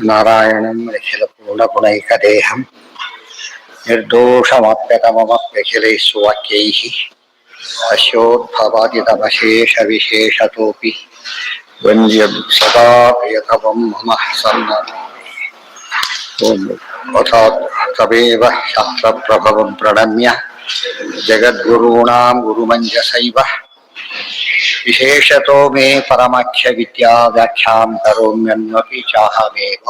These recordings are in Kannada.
ನಾರಾಯಣಂ ನಿಖಿಲಪೂರ್ಣಗುಣೈಕದೇಹಂ ನಿರ್ದೋಷಮಾಪ್ಯತಮಮಪ್ಯಖಿಲೈಃ ಸುವಾಕ್ಯೈಃ ಅಸ್ಯೋದ್ಭವಾದಿತಮಶೇಷವಿಶೇಷತೋಪಿ ವಂದ್ಯಂ ಸದಾ ಪ್ರಿಯತಮಂ ಮಮ ಸನ್ನಮಾಮಿ. ಓಂ ಅಥಾತ್ ತಮೇವ ಶಾಸ್ತ್ರಪ್ರಭವಂ ಪ್ರಣಮ್ಯ ಜಗದ್ಗುರುಣಾಂ ಗುರುಮಂಜಸೈವ ವಿಶೇಷತೋ ಮೇ ಪರಮಾಖ್ಯ ವಿದ್ಯಾ ವ್ಯಾಖ್ಯಾಂ ಕರೋಮ್ಯನ್ವಪಿ ಚಾಹಮೇವ.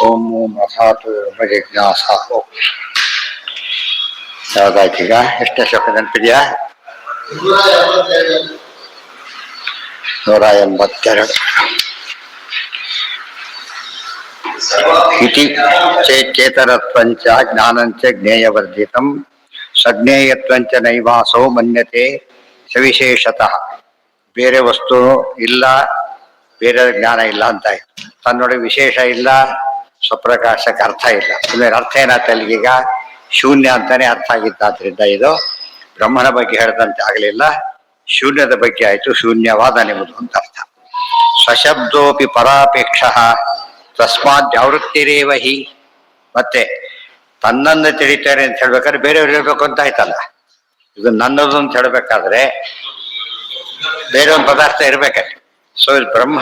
ಓಂ ಓಂ ಅಥಾತ್ ಜಿಜ್ಞಾಸ. ಯಾವ್ದಾಯ್ತೀಗ? ಎಷ್ಟನೇ ಶ್ಲೋಕ ನೆನಪಿದೆಯಾ? 182. ಇತಿ ಚೇತರತ್ವಂಚ ಜ್ಞಾನಂಚ ಜ್ಞೇಯವರ್ಧಿತಂ ಸಜ್ಞೇಯತ್ವಂಚ ನೈವಾಸೋ ಮನ್ಯತೆ ಸವಿಶೇಷತಃ. ಬೇರೆ ವಸ್ತು ಇಲ್ಲ, ಬೇರೆ ಜ್ಞಾನ ಇಲ್ಲ ಅಂತಾಯ್ತು. ತನ್ನೊಳಗೆ ವಿಶೇಷ ಇಲ್ಲ, ಸ್ವಪ್ರಕಾಶಕ್ಕೆ ಅರ್ಥ ಇಲ್ಲ. ಇದ್ರ ಅರ್ಥ ಏನಾಯ್ತು ಅಲ್ಲಿಗೀಗ? ಶೂನ್ಯ ಅಂತಾನೆ ಅರ್ಥ ಆಗಿದ್ದಾದ್ರಿಂದ ಇದು ಬ್ರಹ್ಮನ ಬಗ್ಗೆ ಹೇಳಿದಂತೆ ಆಗಲಿಲ್ಲ, ಶೂನ್ಯದ ಬಗ್ಗೆ ಆಯ್ತು. ಶೂನ್ಯವಾದ ನಿಮ್ಮದು ಅಂತ ಅರ್ಥ. ಸ್ವಶಬ್ದೋಪಿ ಪರಾಪೇಕ್ಷ ತಸ್ಮಾತ್ ಜಾವೃತ್ತಿರೇವ ಹಿ. ಮತ್ತೆ ತನ್ನನ್ನು ತಿಳಿತಾರೆ ಅಂತ ಹೇಳ್ಬೇಕಾದ್ರೆ ಬೇರೆಯವ್ರು ಹೇಳ್ಬೇಕು ಅಂತ ಆಯ್ತಲ್ಲ. ಇದು ನನ್ನದು ಅಂತ ಹೇಳ್ಬೇಕಾದ್ರೆ ಬೇರೆ ಒಂದು ಪದಾರ್ಥ ಇರ್ಬೇಕಲ್ಲಿ. ಸೊ ಇದು ಬ್ರಹ್ಮ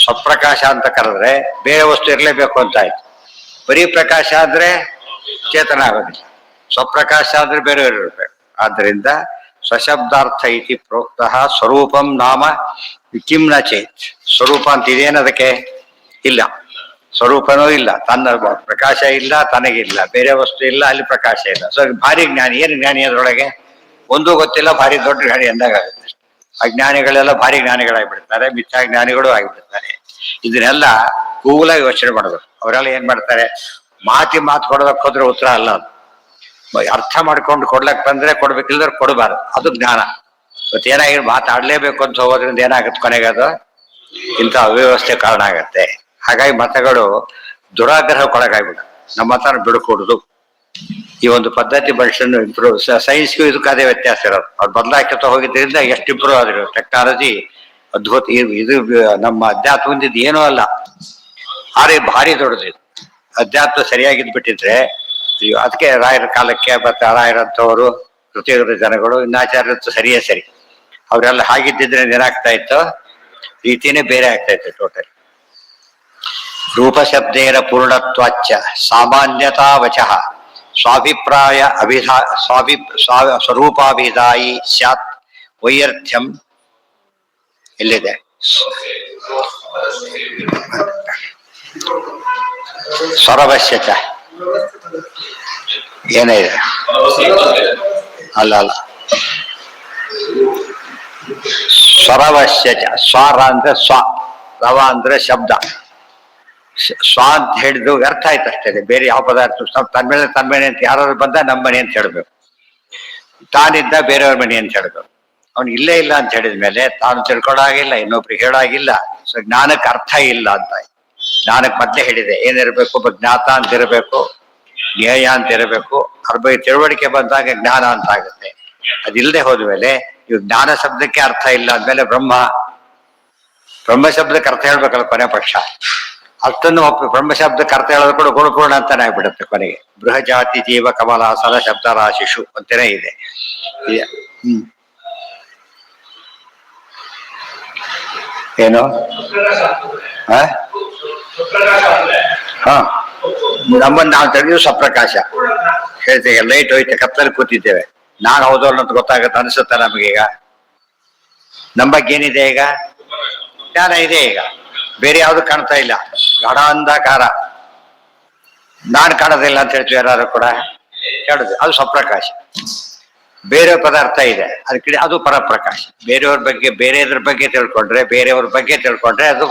ಸ್ವಪ್ರಕಾಶ ಅಂತ ಕರೆದ್ರೆ ಬೇರೆ ವಸ್ತು ಇರಲೇಬೇಕು ಅಂತ ಆಯ್ತು. ಬರೀ ಪ್ರಕಾಶ ಆದ್ರೆ ಚೇತನ ಆಗೋದಿಲ್ಲ, ಸ್ವಪ್ರಕಾಶ ಆದ್ರೆ ಬೇರೆಯವರು ಇರ್ಬೇಕು. ಆದ್ರಿಂದ ಸ್ವಶಬ್ದಾರ್ಥ ಇತಿ ಪ್ರೋಕ್ತಃ ಸ್ವರೂಪಂ ನಾಮ ಕಿಂ ನ ಚೇತ್. ಸ್ವರೂಪ ಅಂತ ಇದೇನು ಅದಕ್ಕೆ ಇಲ್ಲ, ಸ್ವರೂಪನೂ ಇಲ್ಲ, ತನ್ನ ಪ್ರಕಾಶ ಇಲ್ಲ, ತನಗಿಲ್ಲ, ಬೇರೆ ವಸ್ತು ಇಲ್ಲ, ಅಲ್ಲಿ ಪ್ರಕಾಶ ಇಲ್ಲ. ಸೊ ಭಾರಿ ಜ್ಞಾನಿ. ಏನು ಜ್ಞಾನಿ ಅದರೊಳಗೆ? ಒಂದೂ ಗೊತ್ತಿಲ್ಲ, ಭಾರಿ ದೊಡ್ಡ ಜ್ಞಾನಿ ಎಂದಾಗುತ್ತೆ. ಅಜ್ಞಾನಿಗಳೆಲ್ಲ ಭಾರಿ ಜ್ಞಾನಿಗಳಾಗಿಬಿಡ್ತಾರೆ, ಮಿಥ್ಯಾ ಜ್ಞಾನಿಗಳು ಆಗಿಬಿಡ್ತಾರೆ. ಇದನ್ನೆಲ್ಲ ಕೂಲಾಗಿ ಯೋಚನೆ ಮಾಡಬೇಕು. ಅವರೆಲ್ಲ ಏನ್ ಮಾಡ್ತಾರೆ? ಮಾತು ಕೊಡೋದಕ್ಕೆ ಹೋದ್ರೆ ಉತ್ತರ ಅಲ್ಲ ಅದು. ಅರ್ಥ ಮಾಡ್ಕೊಂಡು ಕೊಡ್ಲಕ್ ಬಂದ್ರೆ ಕೊಡ್ಬೇಕಿಲ್ಲದ್ರೆ ಕೊಡಬಾರ್ದು. ಅದು ಜ್ಞಾನ. ಇವತ್ತು ಏನಾಗಿ ಮಾತಾಡ್ಲೇಬೇಕು ಅಂತ ಹೋಗೋದ್ರಿಂದ ಏನಾಗುತ್ತೆ? ಕೊನೆಗೆ ಅದು ಇಂಥ ಅವ್ಯವಸ್ಥೆ ಕಾರಣ ಆಗತ್ತೆ. ಹಾಗಾಗಿ ಮತಗಳು ದುರಾಗ್ರಹಕ್ಕೊಳಗಾಗ್ಬಿಡ. ನಮ್ಮ ಮತನ ಬಿಡ್ಕೊಡುದು. ಈ ಒಂದು ಪದ್ಧತಿ ಮನುಷ್ಯನ ಇಂಪ್ರೂವ್. ಸೈನ್ಸ್ಗೂ ಇದಕ್ಕೂ ಅದೇ ವ್ಯತ್ಯಾಸ ಇರೋದು. ಅವ್ರು ಬದಲಾಗ್ತಾ ಹೋಗಿದ್ರಿಂದ ಎಷ್ಟು ಇಂಪ್ರೂವ್ ಆದ್ರು ಟೆಕ್ನಾಲಜಿ ಅದ್ಭುತ. ಇದು ನಮ್ಮ ಅಧ್ಯಾತ್ಮ ಹೊಂದಿದ್ದು ಏನೂ ಅಲ್ಲ, ಆದ್ರೆ ಭಾರಿ ದೊಡ್ಡದು. ಅಧ್ಯಾತ್ಮ ಸರಿಯಾಗಿದ್ ಬಿಟ್ಟಿದ್ರೆ ಅದಕ್ಕೆ ರಾಯರ ಕಾಲಕ್ಕೆ ಮತ್ತೆ ರಾಯರಂಥವರು ಕೃತಿಯುಗದ ಜನಗಳು ಇನ್ನಾಚಾರ್ಯಂತೂ ಸರಿಯೇ ಸರಿ. ಅವರೆಲ್ಲ ಹಾಗಿದ್ದಿದ್ರೆ ಏನಾಗ್ತಾ ಇತ್ತು? ರೀತಿನೇ ಬೇರೆ ಆಗ್ತಾ ಇತ್ತು ಟೋಟಲ್. ರೂಪಶಬ್ದೇನ ಪೂರ್ಣತ್ವಾಚ್ಚ ಸಾಮಾನ್ಯತಾ ವಚಃ ಸ್ವಾಭಿಪ್ರಾಯ ಸ್ವರೂಪಾಭಿಧಾಯಿ ಸ್ಯಾತ್ ವೈಯರ್ಥ್ಯಂ. ಎಲ್ಲಿದೆ? ಸ್ವರವಶ್ಯಚ ಏನಿದೆ? ಅಲ್ಲ ಸ್ವರವಶ್ಯಚ. ಸ್ವರ ಅಂದ್ರೆ ಸ್ವ, ರವ ಅಂದ್ರೆ ಶಬ್ದ. ಸ್ವ ಅಂತ ಹೇಳಿದ್ದು ವ್ಯರ್ಥ ಆಯ್ತು ಅಷ್ಟೇ. ಬೇರೆ ಯಾವ ಪದಾರ್ಥ ತನ್ಮೇಲೆ ಅಂತ ಯಾರು ಬಂದ ನಮ್ಮ ಮನೆ ಅಂತ ಹೇಳ್ಬೇಕು. ತಾನಿದ್ದ ಬೇರೆಯವ್ರ ಮನೆ ಅಂತ ಹೇಳ್ಬೇಕು. ಅವ್ನು ಇಲ್ಲೇ ಇಲ್ಲ ಅಂತ ಹೇಳಿದ್ಮೇಲೆ ತಾನು ತಿಳ್ಕೊಳಾಗಿಲ್ಲ, ಇನ್ನೊಬ್ರಿಗೆ ಹೇಳಾಗಿಲ್ಲ. ಸೊ ಜ್ಞಾನಕ್ಕೆ ಅರ್ಥ ಇಲ್ಲ ಅಂತ. ಜ್ಞಾನಕ್ಕೆ ಮೊದಲೇ ಹೇಳಿದೆ ಏನಿರ್ಬೇಕು? ಒಬ್ಬ ಜ್ಞಾತ ಅಂತ ಇರಬೇಕು, ಜ್ಞೇಯ ಅಂತ ಇರಬೇಕು. ಅದ್ರ ಬಗ್ಗೆ ತಿಳುವಳಿಕೆ ಬಂದಾಗ ಜ್ಞಾನ ಅಂತ ಆಗುತ್ತೆ. ಅದಿಲ್ಲದೆ ಹೋದ್ಮೇಲೆ ಇವ್ ಜ್ಞಾನ ಶಬ್ದಕ್ಕೆ ಅರ್ಥ ಇಲ್ಲ ಅಂದ್ಮೇಲೆ ಬ್ರಹ್ಮ ಶಬ್ದಕ್ಕೆ ಅರ್ಥ ಹೇಳ್ಬೇಕಲ್ಲ ಕೊನೆ ಪಕ್ಷ. ಅಷ್ಟನ್ನು ಬ್ರಹ್ಮ ಶಬ್ದಕ್ಕೆ ಅರ್ಥ ಹೇಳೋದು ಕೂಡ ಗುಣಪೂರ್ಣ ಅಂತಾನೆ ಆಗ್ಬಿಡುತ್ತೆ ಕೊನೆಗೆ. ಬೃಹಜಾತಿ ಜೀವ ಕಮಲಾಸನ ಶಬ್ದ ರಾಶಿಷು ಅಂತಾನೆ ಇದೆ. ಏನು? ನಮ್ಮನ್ನು ನಾವು ತೆಗೆದು ಸ್ವಪ್ರಕಾಶ ಹೇಳ್ತೇವೆ. ಲೈಟ್ ಹೋಯ್ತೆ, ಕತ್ತಲಲ್ಲಿ ಕೂತಿದ್ದೇವೆ. ನಾನು ಹೌದಲ್ಲ ಅಂತ ಗೊತ್ತಾಗತ್ತೆ ಅನ್ಸುತ್ತ ನಮಗೀಗ? ನಮ್ಮ ಬಗ್ಗೆ ಏನಿದೆ ಈಗ? ಜ್ಞಾನ ಇದೆ. ಈಗ ಬೇರೆ ಯಾವ್ದು ಕಾಣ್ತಾ ಇಲ್ಲ, ಗಾಢ ಅಂಧಕಾರ. ನಾನು ಕಾಣೋದಿಲ್ಲ ಅಂತ ಹೇಳ್ತೀವಿ ಯಾರು ಕೂಡ ಹೇಳುದು. ಅದು ಸ್ವಪ್ರಕಾಶ. ಬೇರೆ ಪದಾರ್ಥ ಇದೆ, ಅದಕ್ಕೆ ಅದು ಪರಪ್ರಕಾಶ. ಬೇರೆಯವ್ರ ಬಗ್ಗೆ ಬೇರೆಯದ್ರ ಬಗ್ಗೆ ತಿಳ್ಕೊಂಡ್ರೆ ಅದು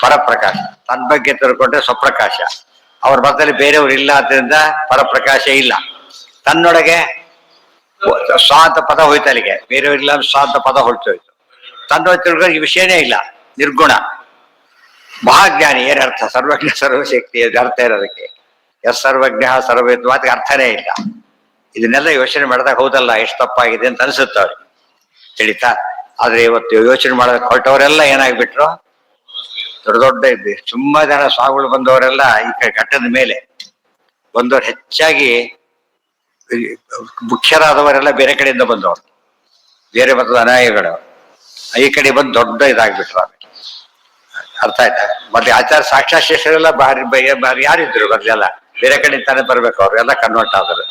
ಪರಪ್ರಕಾಶ. ತನ್ನ ಬಗ್ಗೆ ತಿಳ್ಕೊಂಡ್ರೆ ಸ್ವಪ್ರಕಾಶ. ಅವ್ರ ಮಧ್ಯದಲ್ಲಿ ಬೇರೆಯವ್ರು ಇಲ್ಲ, ಆದ್ರಿಂದ ಪರಪ್ರಕಾಶ ಇಲ್ಲ. ತನ್ನೊಳಗೆ ಸ್ವಾಂತ ಪದ ಹೋಯ್ತು ಅಲ್ಲಿಗೆ. ಬೇರೆಯವ್ರು ಇಲ್ಲ ಸ್ವಾಂತ ಪದ ಹೊರಟೋಯ್ತು. ತನ್ನೊಳಗೆ ತಿಳ್ಕೊಂಡ್ರೆ ಈ ವಿಷಯನೇ ಇಲ್ಲ, ನಿರ್ಗುಣ. ಮಹಾಜ್ಞಾನಿ ಏನರ್ಥ? ಸರ್ವಜ್ಞ ಸರ್ವಶಕ್ತಿ ಅರ್ಥ ಇರೋದಕ್ಕೆ. ಸರ್ವಜ್ಞ ಸರ್ವೇತ್ವ ಅದಕ್ಕೆ ಅರ್ಥನೇ ಇಲ್ಲ. ಇದನ್ನೆಲ್ಲ ಯೋಚನೆ ಮಾಡಿದಾಗ ಹೌದಲ್ಲ ಎಷ್ಟು ತಪ್ಪಾಗಿದೆ ಅಂತ ಅನ್ಸುತ್ತೆ ಅವ್ರಿಗೆ, ತಿಳಿತಾ. ಆದ್ರೆ ಇವತ್ತು ಯೋಚನೆ ಮಾಡೋದಕ್ಕೆ ಹೊರಟವರೆಲ್ಲ ಏನಾಗ್ಬಿಟ್ರು? ದೊಡ್ಡ ದೊಡ್ಡ ತುಂಬಾ ಜನ ಸ್ವಾಮಿಗಳು ಬಂದವರೆಲ್ಲ ಈ ಕಡೆ ಘಟ್ಟದ ಮೇಲೆ ಬಂದವರು ಹೆಚ್ಚಾಗಿ ಮುಖ್ಯರಾದವರೆಲ್ಲ ಬೇರೆ ಕಡೆಯಿಂದ ಬಂದವರು, ಬೇರೆ ಬರ್ತದ ಅನಾಯಗಳು ಈ ಕಡೆ ಬಂದು ದೊಡ್ಡ ಇದಾಗ್ಬಿಟ್ರು. ಆಮೇಲೆ ಅರ್ಥ ಆಯ್ತಾ? ಮತ್ತೆ ಆಚಾರ ಸಾಕ್ಷಾತ್ ಶಿಷ್ಯರೆಲ್ಲ ಬಾರಿ ಯಾರಿದ್ರು ಮೊದಲೆಲ್ಲ ಬೇರೆ ಕಡೆ ತಾನೇ ಬರ್ಬೇಕು, ಅವ್ರೆಲ್ಲ ಕನ್ವರ್ಟ್ ಆದರು,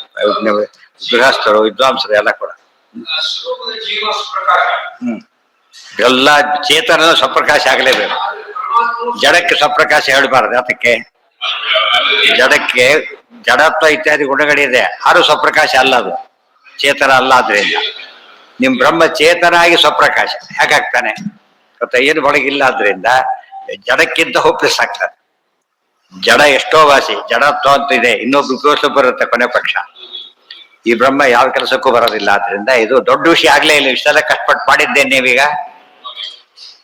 ಗೃಹಸ್ಥರು ವಿದ್ವಾಂಸರು ಎಲ್ಲ ಕೂಡ. ಎಲ್ಲ ಚೇತನ ಸ್ವಪ್ರಕಾಶ ಆಗಲೇಬೇಕು. ಜಡಕ್ಕೆ ಸ್ವಪ್ರಕಾಶ ಹೇಳಬಾರದು. ಅದಕ್ಕೆ ಜಡಕ್ಕೆ ಜಡತ್ವ ಇತ್ಯಾದಿ ಗುಣಗಳಿದೆ, ಆರು ಸ್ವಪ್ರಕಾಶ ಅಲ್ಲ, ಅದು ಚೇತನ ಅಲ್ಲ. ಆದ್ರಿಂದ ನಿಮ್ ಬ್ರಹ್ಮ ಚೇತನಾಗಿ ಸ್ವಪ್ರಕಾಶ ಹೇಗಾಗ್ತಾನೆ ಗೊತ್ತಾ? ಏನು ಒಳಗಿಲ್ಲ, ಆದ್ರಿಂದ ಜಡಕ್ಕಿಂತ ಹೋಪ್ಲೆಸ್ ಆಗ್ತಾನೆ. ಜಡ ಎಷ್ಟೋ ವಾಸಿ, ಜಡತ್ವ ಅಂತ ಇದೆ, ಇನ್ನೊಬ್ರು ದೋಷ ಬರುತ್ತೆ ಕೊನೆ ಪಕ್ಷ. ಈ ಬ್ರಹ್ಮ ಯಾವ ಕೆಲಸಕ್ಕೂ ಬರೋದಿಲ್ಲ. ಆದ್ರಿಂದ ಇದು ದೊಡ್ಡ ವಿಷಯ ಆಗ್ಲೇ ಇಲ್ಲ. ಇಷ್ಟೆಲ್ಲ ಕಷ್ಟಪಟ್ಟು ಮಾಡಿದ್ದೇನೆ, ನೀವೀಗ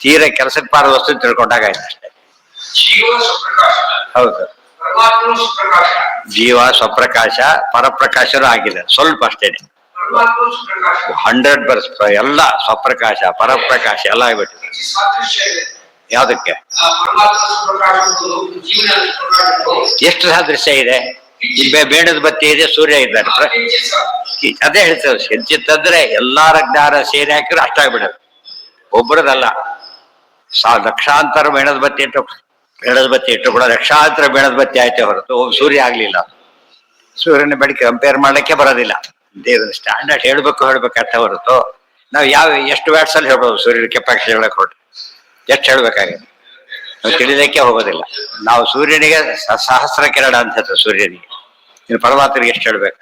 ತೀರ ಕೆಲಸಕ್ಕೆ ಪಾರ ವಸ್ತು ತಿಳ್ಕೊಂಡಾಗಾಯ್ತು ಅಷ್ಟೇ. ಹೌದು, ಜೀವ ಸ್ವಪ್ರಕಾಶ, ಪರಪ್ರಕಾಶನೂ ಆಗಿದೆ ಸ್ವಲ್ಪ ಅಷ್ಟೇನೆ. 100% ಎಲ್ಲ ಸ್ವಪ್ರಕಾಶ ಪರಪ್ರಕಾಶ ಎಲ್ಲ ಆಗ್ಬಿಟ್ಟಿದೆ. ಯಾವ್ದಕ್ಕೆ ಎಷ್ಟು ಸಾದೃಶ್ಯ ಇದೆ? ಬೇಡದ ಬತ್ತಿ ಇದೆ, ಸೂರ್ಯ ಇದ್ದಾರೆ. ಅದೇ ಹೇಳ್ತೇವೆ, ಹೆಚ್ಚಿತ್ತಂದ್ರೆ ಎಲ್ಲಾರ ಜ್ಞಾನ ಸೇರಿ ಹಾಕಿದ್ರೆ ಅಷ್ಟಾಗ್ಬಿಡೋದು. ಒಬ್ಬರದಲ್ಲ, ಲಕ್ಷಾಂತರ ಮೇಣದ ಬತ್ತಿ ಇಟ್ಟು ಕೂಡ ಲಕ್ಷಾಂತರ ಮೇಣದ ಬತ್ತಿ ಆಯ್ತೆ ಹೊರತು ಸೂರ್ಯ ಆಗ್ಲಿಲ್ಲ. ಸೂರ್ಯನ ಬೆಳಕಿಗೆ ಕಂಪೇರ್ ಮಾಡ್ಲಿಕ್ಕೆ ಬರೋದಿಲ್ಲ. ಸ್ಟ್ಯಾಂಡರ್ಡ್ ಹೇಳ್ಬೇಕು ಅರ್ಥ ಹೊರತು ನಾವು ಎಷ್ಟು ವ್ಯಾಟ್ಸ್ ಅಲ್ಲಿ ಹೇಳ್ಬೋದು ಸೂರ್ಯನ ಕೆಪಾಸಿಟಿ ಹೇಳಕ್ ಹೊರಟು ಎಷ್ಟು ಹೇಳ್ಬೇಕಾಗಿದೆ ನಾವು ತಿಳಿಲಿಕ್ಕೆ ಹೋಗೋದಿಲ್ಲ. ನಾವು ಸೂರ್ಯನಿಗೆ ಸಹಸ್ರ ಕಿರಣ ಅಂತ ಹೇಳ್ತೇವೆ ಸೂರ್ಯನಿಗೆ, ಇನ್ನು ಪರಮಾತ್ಮನಿಗೆ ಎಷ್ಟು ಹೇಳ್ಬೇಕು.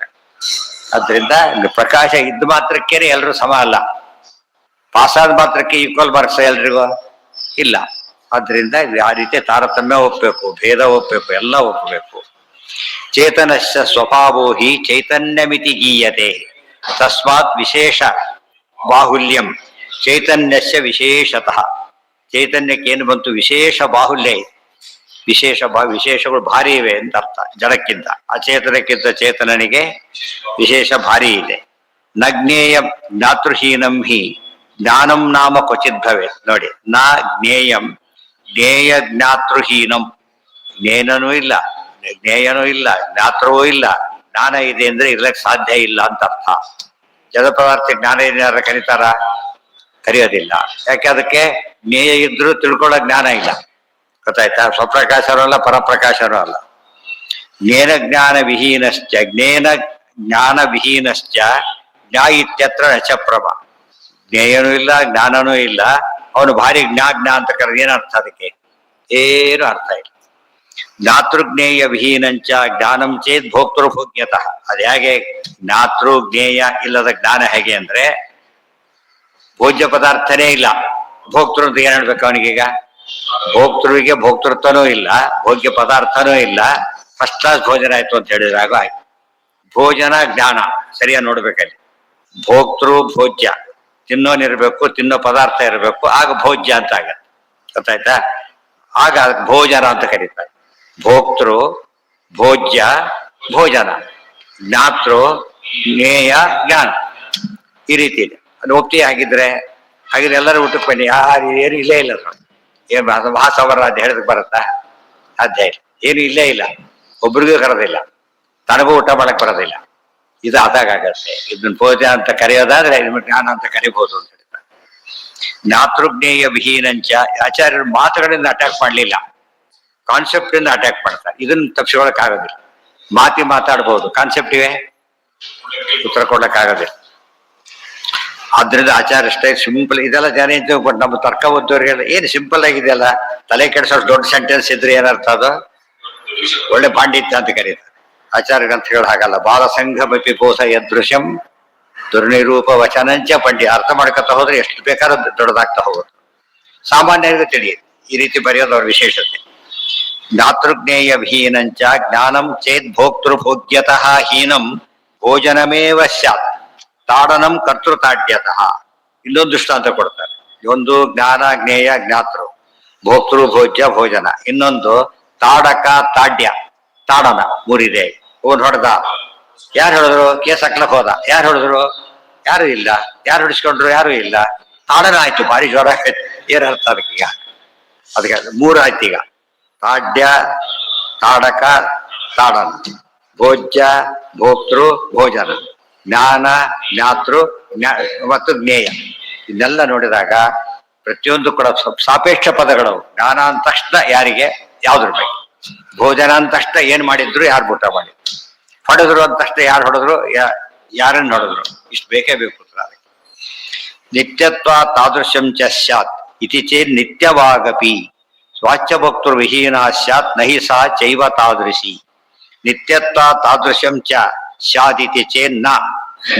ಆದ್ರಿಂದ ಪ್ರಕಾಶ ಇದ್ದ ಮಾತ್ರಕ್ಕೇನೆ ಎಲ್ರೂ ಸಮ ಅಲ್ಲ, ಪಾಸಾದ ಮಾತ್ರಕ್ಕೆ ಈಕ್ವಲ್ ಮಾರ್ಕ್ಸ್ ಎಲ್ರಿಗೂ ಇಲ್ಲ. ಆದ್ರಿಂದ ಆ ರೀತಿ ತಾರತಮ್ಯ ಒಪ್ಪಬೇಕು, ಭೇದ ಒಪ್ಪಬೇಕು, ಎಲ್ಲ ಒಪ್ಪಬೇಕು. ಚೇತನಶ್ಚ ಸ್ವಭಾವೋ ಹಿ ಚೈತನ್ಯಮಿತಿ ಗೀಯತೆ ತಸ್ಮಾತ್ ವಿಶೇಷ ಬಾಹುಲ್ಯಂ ಚೈತನ್ಯಸ್ಯ ವಿಶೇಷತಃ. ಚೈತನ್ಯಕ್ಕೆ ಏನು ಬಂತು? ವಿಶೇಷ ಬಾಹುಲ್ಯ ಇದೆ. ವಿಶೇಷಗಳು ಭಾರಿ ಇವೆ ಅಂತ ಅರ್ಥ. ಜಡಕ್ಕಿಂತ ಅಚೇತನಕ್ಕಿಂತ ಚೇತನನಿಗೆ ವಿಶೇಷ ಭಾರಿ ಇದೆ. ನ ಜ್ಞೇಯಂ ಜ್ಞಾತೃಹೀನಂ ಹಿ ಜ್ಞಾನಂ ನಾಮ ಕ್ವಚಿತ್ ಭವೇತ್. ನೋಡಿ, ನ ಜ್ಞೇಯಂ ಜ್ಞೇಯ ಜ್ಞಾತೃಹೀನಂ. ಜ್ಞೇನನೂ ಇಲ್ಲ, ಜ್ಞೇಯನೂ ಇಲ್ಲ, ಜ್ಞಾತೃವೂ ಇಲ್ಲ. ಜ್ಞಾನ ಇದೆ ಅಂದ್ರೆ ಇರ್ಲಕ್ಕೆ ಸಾಧ್ಯ ಇಲ್ಲ ಅಂತ ಅರ್ಥ. ಜಡ ಪದಾರ್ಥ ಜ್ಞಾನ ಏನಾರ ಕರೀತಾರ? ಕರೆಯೋದಿಲ್ಲ. ಯಾಕೆ? ಅದಕ್ಕೆ ಜ್ಞೇಯ ಇದ್ರೂ ತಿಳ್ಕೊಳ್ಳೋ ಜ್ಞಾನ ಇಲ್ಲ. ಗೊತ್ತಾಯ್ತಾ? ಸ್ವಪ್ರಕಾಶನೂ ಅಲ್ಲ, ಪರಪ್ರಕಾಶನೂ ಅಲ್ಲ. ಜ್ಞೇನ ಜ್ಞಾನ ವಿಹೀನಶ್ಚ ಜ್ಞಾ ಇತ್ಯತ್ರ ನಚಪ್ರಭ. ಜ್ಞೇಯನೂ ಇಲ್ಲ, ಜ್ಞಾನನೂ ಇಲ್ಲ, ಅವನು ಭಾರಿ ಜ್ಞಾಜ್ಞ ಅಂತ ಕರೆದು ಏನರ್ಥ? ಅದಕ್ಕೆ ಏನು ಅರ್ಥ ಇಲ್ಲ. ಜ್ಞಾತೃಜ್ಞೇಯ ವಿಹೀನಂಚ ಜ್ಞಾನಂ ಚೇತ್ ಭೋಕ್ತೃಭೋಗ್ಯತಃ. ಅದು ಹೇಗೆ? ಜ್ಞಾತೃ ಜ್ಞೇಯ ಇಲ್ಲದ ಜ್ಞಾನ ಹೇಗೆ ಅಂದ್ರೆ ಭೋಜ್ಯ ಪದಾರ್ಥನೇ ಇಲ್ಲ, ಭೋಕ್ತೃ ಅಂತ ಏನ್ ಹೇಳ್ಬೇಕು ಅವನಿಗೀಗ? ಭೋಕ್ತೃವಿಗೆ ಭೋಕ್ತೃತ್ವನೂ ಇಲ್ಲ, ಭೋಗ್ಯ ಪದಾರ್ಥನೂ ಇಲ್ಲ, ಫಸ್ಟ್ ಕ್ಲಾಸ್ ಭೋಜನ ಆಯ್ತು ಅಂತ ಹೇಳಿದ್ರಾಗ ಆಯ್ತು. ಭೋಜನ ಜ್ಞಾನ ಸರಿಯಾಗಿ ನೋಡ್ಬೇಕಲ್ಲಿ. ಭೋಕ್ತೃ ಭೋಜ್ಯ, ತಿನ್ನೋನಿರ್ಬೇಕು, ತಿನ್ನೋ ಪದಾರ್ಥ ಇರಬೇಕು, ಆಗ ಭೋಜ್ಯ ಅಂತ ಆಗತ್ತೆ. ಗೊತ್ತಾಯ್ತಾ? ಆಗ ಭೋಜನ ಅಂತ ಕರೀತಾರೆ. ಭೋಕ್ತೃ ಭೋಜ್ಯ ಭೋಜನ, ಜ್ಞಾತೃ ಜ್ಞೇಯ ಜ್ಞಾನ, ಈ ರೀತಿ ಇದೆ. ಅದು ಒಪ್ತಿ ಹಾಗಿದ್ರೆ ಎಲ್ಲರೂ ಊಟಕ್ಕೆ ಬನ್ನಿ, ಯಾರು ಏನು ಇಲ್ಲೇ ಇಲ್ಲ. ಏನ್ ಮಹಾಸವರ ಅಂತ ಹೇಳದಕ್ಕೆ ಬರುತ್ತಾ? ಸಾಧ್ಯ ಇಲ್ಲ. ಏನು ಇಲ್ಲೇ ಇಲ್ಲ, ಒಬ್ರಿಗೂ ಕರೋದಿಲ್ಲ, ತನಗೂ ಊಟ ಮಾಡಕ್ ಬರೋದಿಲ್ಲ. ಇದು ಆದಾಗತ್ತೆ. ಇದನ್ನ ಭೋಜನ ಅಂತ ಕರೆಯೋದಾದ್ರೆ ಇದನ್ನ ಜ್ಞಾನ ಅಂತ ಕರಿಬಹುದು ಅಂತ ಹೇಳ್ತಾರೆ. ಜ್ಞಾತೃಜ್ಞೇಯ ವಿಹೀನಂಚ. ಆಚಾರ್ಯರು ಮಾತುಗಳಿಂದ ಅಟ್ಯಾಕ್ ಮಾಡ್ಲಿಲ್ಲ, ಕಾನ್ಸೆಪ್ಟ್ ಇಂದ ಅಟ್ಯಾಕ್ ಮಾಡ್ತಾರೆ. ಇದನ್ನ ತಪ್ಪಿಸ್ಕೊಳಕ್ ಆಗೋದಿಲ್ಲ. ಮಾತಾಡ್ಬೋದು, ಕಾನ್ಸೆಪ್ಟ್ ಇವೆ ಉತ್ತರ ಕೊಡ್ಲಕ್ ಆಗೋದಿಲ್ಲ. ಆದ್ರಿಂದ ಆಚಾರ ಅಷ್ಟೇ ಸಿಂಪಲ್. ಇದೆಲ್ಲ ಜನ ಬಟ್ ನಮ್ಮ ತರ್ಕ ಓದೋರಿಗೆಲ್ಲ ಏನು ಸಿಂಪಲ್ ಆಗಿದೆಯಲ್ಲ, ತಲೆ ಕೆಡಿಸೋ ದೊಡ್ಡ ಸೆಂಟೆನ್ಸ್ ಇದ್ರೆ ಏನರ್ಥ? ಅದು ಒಳ್ಳೆ ಪಾಂಡಿತ್ಯ ಅಂತ ಕರೀತಾರೆ. ಆಚಾರ್ಯ ಗ್ರಂಥಗಳು ಹಾಗಲ್ಲ. ಬಾಲಸಂಘಮಪಿ ಬೋಧ ಯದೃಶ್ಯಂ ದುರ್ನಿರೂಪ ವಚನಂಚ ಪಂಡಿ. ಅರ್ಥ ಮಾಡ್ಕೊತಾ ಹೋದ್ರೆ ಎಷ್ಟು ಬೇಕಾದ್ರೂ ದೊಡ್ಡದಾಗ್ತಾ ಹೋಗೋದು. ಸಾಮಾನ್ಯರಿಗೂ ತಿಳಿಯುತ್ತೆ. ಈ ರೀತಿ ಬರೆಯೋದು ಅವ್ರ ವಿಶೇಷತೆ. ಜ್ಞಾತೃಜ್ಞೇಯ ವಿಹೀನಂಚ ಜ್ಞಾನಂ ಚೇತ್ ಭೋಕ್ತೃಭೋಗ್ಯತಃ ಹೀನಂ ಭೋಜನಮೇವ ಸ್ಯಾತ್ ತಾಡನಂ ಕರ್ತೃತಾಡ್ಯತಃ. ಇನ್ನೊಂದು ದೃಷ್ಟಾಂತ ಕೊಡ್ತಾರೆ. ಒಂದು ಜ್ಞಾನ ಜ್ಞೇಯ ಜ್ಞಾತೃ, ಭೋಕ್ತೃ ಭೋಜ್ಯ ಭೋಜನ. ಇನ್ನೊಂದು ತಾಡಕ ತಾಡ್ಯ ತಾಡನ. ಮೂರಿದೆ. ಓನ್ ಹೊಡೆದ, ಯಾರು ಹೊಡೆದ್ರು? ಕೇಸ್ ಹಾಕ್ಲಕ್ ಹೋದ, ಯಾರು ಹೊಡೆದ್ರು? ಯಾರು ಇಲ್ಲ. ಯಾರು ಹೊಡಿಸ್ಕೊಂಡ್ರು? ಯಾರು ಇಲ್ಲ. ತಾಡನ ಆಯ್ತು, ಭಾರಿ ಜ್ವರ. ಏನರ್ಥ ಅದಕ್ಕೀಗ? ಅದಕ್ಕೆ ಮೂರು ಆಯ್ತು ಈಗ. ತಾಡ್ಯ, ತಾಡಕ, ತಾಡನ, ಭೋಜ್ಯ, ಭೋಕ್ತೃ, ಭೋಜನ, ಜ್ಞಾನ, ಜ್ಞಾತೃ, ಮತ್ತು ಜ್ಞೇಯ. ಇದನ್ನೆಲ್ಲ ನೋಡಿದಾಗ ಪ್ರತಿಯೊಂದು ಕೂಡ ಸಾಪೇಕ್ಷ ಪದಗಳು. ಜ್ಞಾನ ಅಂದ ತಕ್ಷಣ ಯಾರಿಗೆ ಯಾವ್ದ್ರ ಬಗ್ಗೆ, ಭೋಜನ ಅಂದ ತಕ್ಷಣ ಏನ್ ಮಾಡಿದ್ರು, ಯಾರು ಊಟ ಮಾಡಿದ್ರು, ಹೊಡೆದ್ರು ಅಂದ ತಕ್ಷಣ ಯಾರು ಹೊಡೆದ್ರು, ಯಾರನ್ನ ಹೊಡೆದ್ರು, ಇಷ್ಟು ಬೇಕೇ ಬೇಕು ಉತ್ತರ. ಅದಕ್ಕೆ ನಿತ್ಯತ್ವ ತಾದೃಶಂ ಚ ಸ್ಯಾತ್ ಇತಿ ಚೇತ್ ನಿತ್ಯವಾಗಪಿ ವಾಚ್ಯಭಕ್ತೃ ವಿಹೀನ ಸ್ಯಾತ್ ನಹಿ ಸಾ ಚೈವ ತಾದೃಶಿ. ನಿತ್ಯತ್ವ ತಾದೃಶಂ ಚ ಸ್ಯಾದಿತಿ ಚೇನ್ನ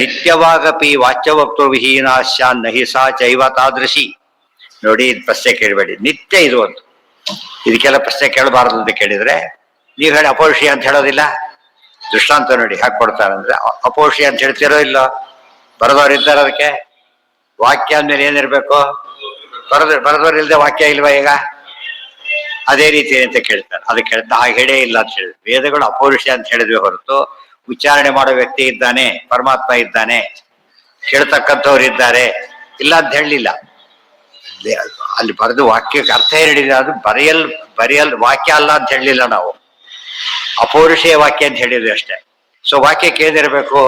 ನಿತ್ಯವಾಗಪಿ ವಾಚ್ಯಭಕ್ತೃ ವಿಹೀನ ಸ್ಯಾತ್ ನಹಿ ಸಾ ಚೈವ ತಾದೃಶಿ. ನೋಡಿ, ಇದು ಪ್ರಶ್ನೆ ಕೇಳಬೇಡಿ. ನಿತ್ಯ ಇದು ಒಂದು, ಇದಕ್ಕೆಲ್ಲ ಪ್ರಶ್ನೆ ಕೇಳಬಾರದು ಅಂತ ಕೇಳಿದ್ರೆ ನೀವು ಹೇಳಿ ಅಪೌರುಷಿ ಅಂತ ಹೇಳೋದಿಲ್ಲ. ದೃಷ್ಟಾಂತ ನೋಡಿ ಹಾಕೊಡ್ತಾರೆ ಅಂದ್ರೆ ಅಪೌರುಷಿ ಅಂತ ಹೇಳ್ತಿರೋ ಇಲ್ಲೋ? ಬರೆದವ್ರು ಇದ್ದಾರೆ. ಅದಕ್ಕೆ ವಾಕ್ಯ ಅಂದ್ಮೇಲೆ ಏನಿರ್ಬೇಕು? ಬರೆದವ್ರು ಇಲ್ಲದೆ ವಾಕ್ಯ ಇಲ್ವಾ? ಈಗ ಅದೇ ರೀತಿ ಅಂತ ಕೇಳ್ತಾರೆ. ಅದಕ್ಕೆ ಹೇಳ್ತಾ ಹಾಗೆ ಹೇಳೇ ಇಲ್ಲ ಅಂತ ಹೇಳಿದ್ರು. ವೇದಗಳು ಅಪೌರುಷ ಅಂತ ಹೇಳಿದ್ವಿ ಹೊರತು ಉಚ್ಚಾರಣೆ ಮಾಡೋ ವ್ಯಕ್ತಿ ಇದ್ದಾನೆ, ಪರಮಾತ್ಮ ಇದ್ದಾನೆ, ಕೇಳ್ತಕ್ಕಂಥವ್ರು ಇದ್ದಾರೆ ಇಲ್ಲ ಅಂತ ಹೇಳಲಿಲ್ಲ. ಅಲ್ಲಿ ಬರೆದು ವಾಕ್ಯಕ್ಕೆ ಅರ್ಥ ಹೇಳಿಲ್ಲ. ಅದು ಬರೆಯಲ್ ವಾಕ್ಯ ಅಲ್ಲ ಅಂತ ಹೇಳಲಿಲ್ಲ ನಾವು, ಅಪೌರುಷೇಯ ವಾಕ್ಯ ಅಂತ ಹೇಳಿದ್ವಿ ಅಷ್ಟೇ. ಸೊ ವಾಕ್ಯಕ್ಕೆ ಏನಿರ್ಬೇಕು?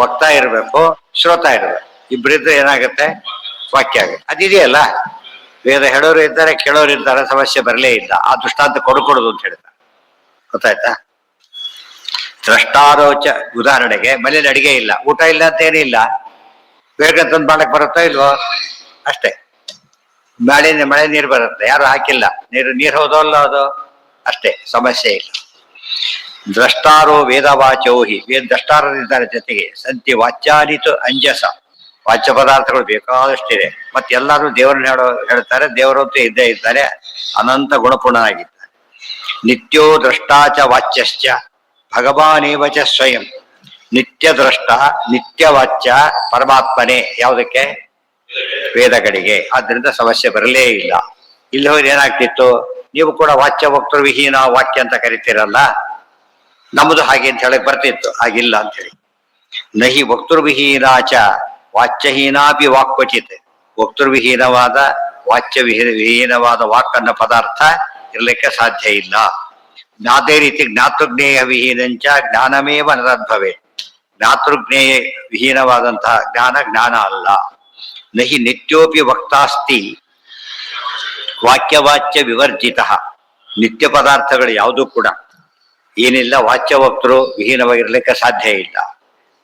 ವಕ್ತಾ ಇರಬೇಕು, ಶ್ರೋತಾ ಇರಬೇಕು. ಇಬ್ಬರಿದ್ರೆ ಏನಾಗುತ್ತೆ? ವಾಕ್ಯ ಆಗುತ್ತೆ. ಅದಿದೆಯಲ್ಲ, ವೇದ ಹೇಳೋರು ಇದ್ದಾರೆ, ಕೇಳೋರು ಇದ್ದಾರೆ, ಸಮಸ್ಯೆ ಬರಲೇ ಇಲ್ಲ. ಆ ದೃಷ್ಟಾಂತ ಕೊಡುಕೊಡುದು ಅಂತ ಹೇಳ್ತಾರೆ. ಗೊತ್ತಾಯ್ತಾ? ದ್ರಷ್ಟಾರೋಚ, ಉದಾಹರಣೆಗೆ ಮನೇಲಿ ಅಡಿಗೆ ಇಲ್ಲ, ಊಟ ಇಲ್ಲ ಅಂತ ಏನಿಲ್ಲ, ಬೇಕಂತಂದು ಮಾಡಕ್ ಬರುತ್ತೋ ಇಲ್ವೋ? ಅಷ್ಟೇ. ಮಳೆ ನೀರು ಬರುತ್ತೆ, ಯಾರು ಹಾಕಿಲ್ಲ, ನೀರು ಹೋದೋ ಅಲ್ಲ ಅದು, ಅಷ್ಟೇ, ಸಮಸ್ಯೆ ಇಲ್ಲ. ದ್ರಷ್ಟಾರೋ ವೇದವಾಚೋಹಿ, ದ್ರಷ್ಟಾರರಿದ್ದಾರೆ ಜೊತೆಗೆ. ಸಂತಿ ವಾಚ್ಯಾನಿತು ಅಂಜಸ, ವಾಚ್ಯ ಪದಾರ್ಥಗಳು ಬೇಕಾದಷ್ಟಿದೆ. ಮತ್ತೆ ಎಲ್ಲರೂ ದೇವರನ್ನ ಹೇಳ್ತಾರೆ, ದೇವರಂತೂ ಇದ್ದೇ ಇದ್ದಾರೆ, ಅನಂತ ಗುಣಪೂರ್ಣನಾಗಿದ್ದಾನೆ. ನಿತ್ಯೋ ದ್ರಷ್ಟಾಚ ವಾಚ್ಯಶ್ಚ ಭಗವಾನೇವ ಚ ಸ್ವಯಂ. ನಿತ್ಯ ದ್ರಷ್ಟ, ನಿತ್ಯ ವಾಚ್ಯ ಪರಮಾತ್ಮನೇ. ಯಾವುದಕ್ಕೆ? ವೇದಗಳಿಗೆ. ಆದ್ರಿಂದ ಸಮಸ್ಯೆ ಬರಲೇ ಇಲ್ಲ. ಇಲ್ಲಿ ಹೋದ್ರೆ ಏನಾಗ್ತಿತ್ತು? ನೀವು ಕೂಡ ವಾಚ್ಯ ವಕ್ತೃ ವಿಹೀನ ವಾಕ್ಯ ಅಂತ ಕರಿತೀರಲ್ಲ, ನಮ್ಮದು ಹಾಗೆ ಅಂತ ಹೇಳಕ್ ಬರ್ತಿತ್ತು. ಹಾಗಿಲ್ಲ ಅಂತ ಹೇಳಿ. ನಹಿ ವಕ್ತೃವಿಹೀನಾಚ ವಾಚ್ಯಹೀನಾಪಿ ವಾಕ್ವಚಿತ್. ವಕ್ತೃವಿಹೀನವಾದ, ವಿಹೀನವಾದ ವಾಕನ್ನ ಪದಾರ್ಥ ಇರ್ಲಿಕ್ಕೆ ಸಾಧ್ಯ ಇಲ್ಲ. ಅದೇ ರೀತಿ ಜ್ಞಾತೃಜ್ಞೇಯ ವಿಹೀನಂಚ ಜ್ಞಾನಮೇವ ನರದ್ಭವೆ. ಜ್ಞಾತೃಜ್ಞೇಯ ವಿಹೀನವಾದಂತಹ ಜ್ಞಾನ ಅಲ್ಲ. ನಹಿ ನಿತ್ಯೋಪಿ ವಕ್ತಾಸ್ತಿ ವಾಕ್ಯವಾಚ್ಯ ವಿವರ್ಜಿತ. ನಿತ್ಯ ಪದಾರ್ಥಗಳು ಯಾವುದೂ ಕೂಡ ಏನಿಲ್ಲ, ವಾಚ್ಯವಕ್ತರು ವಿಹೀನವಾಗಿರ್ಲಿಕ್ಕೆ ಸಾಧ್ಯ ಇಲ್ಲ.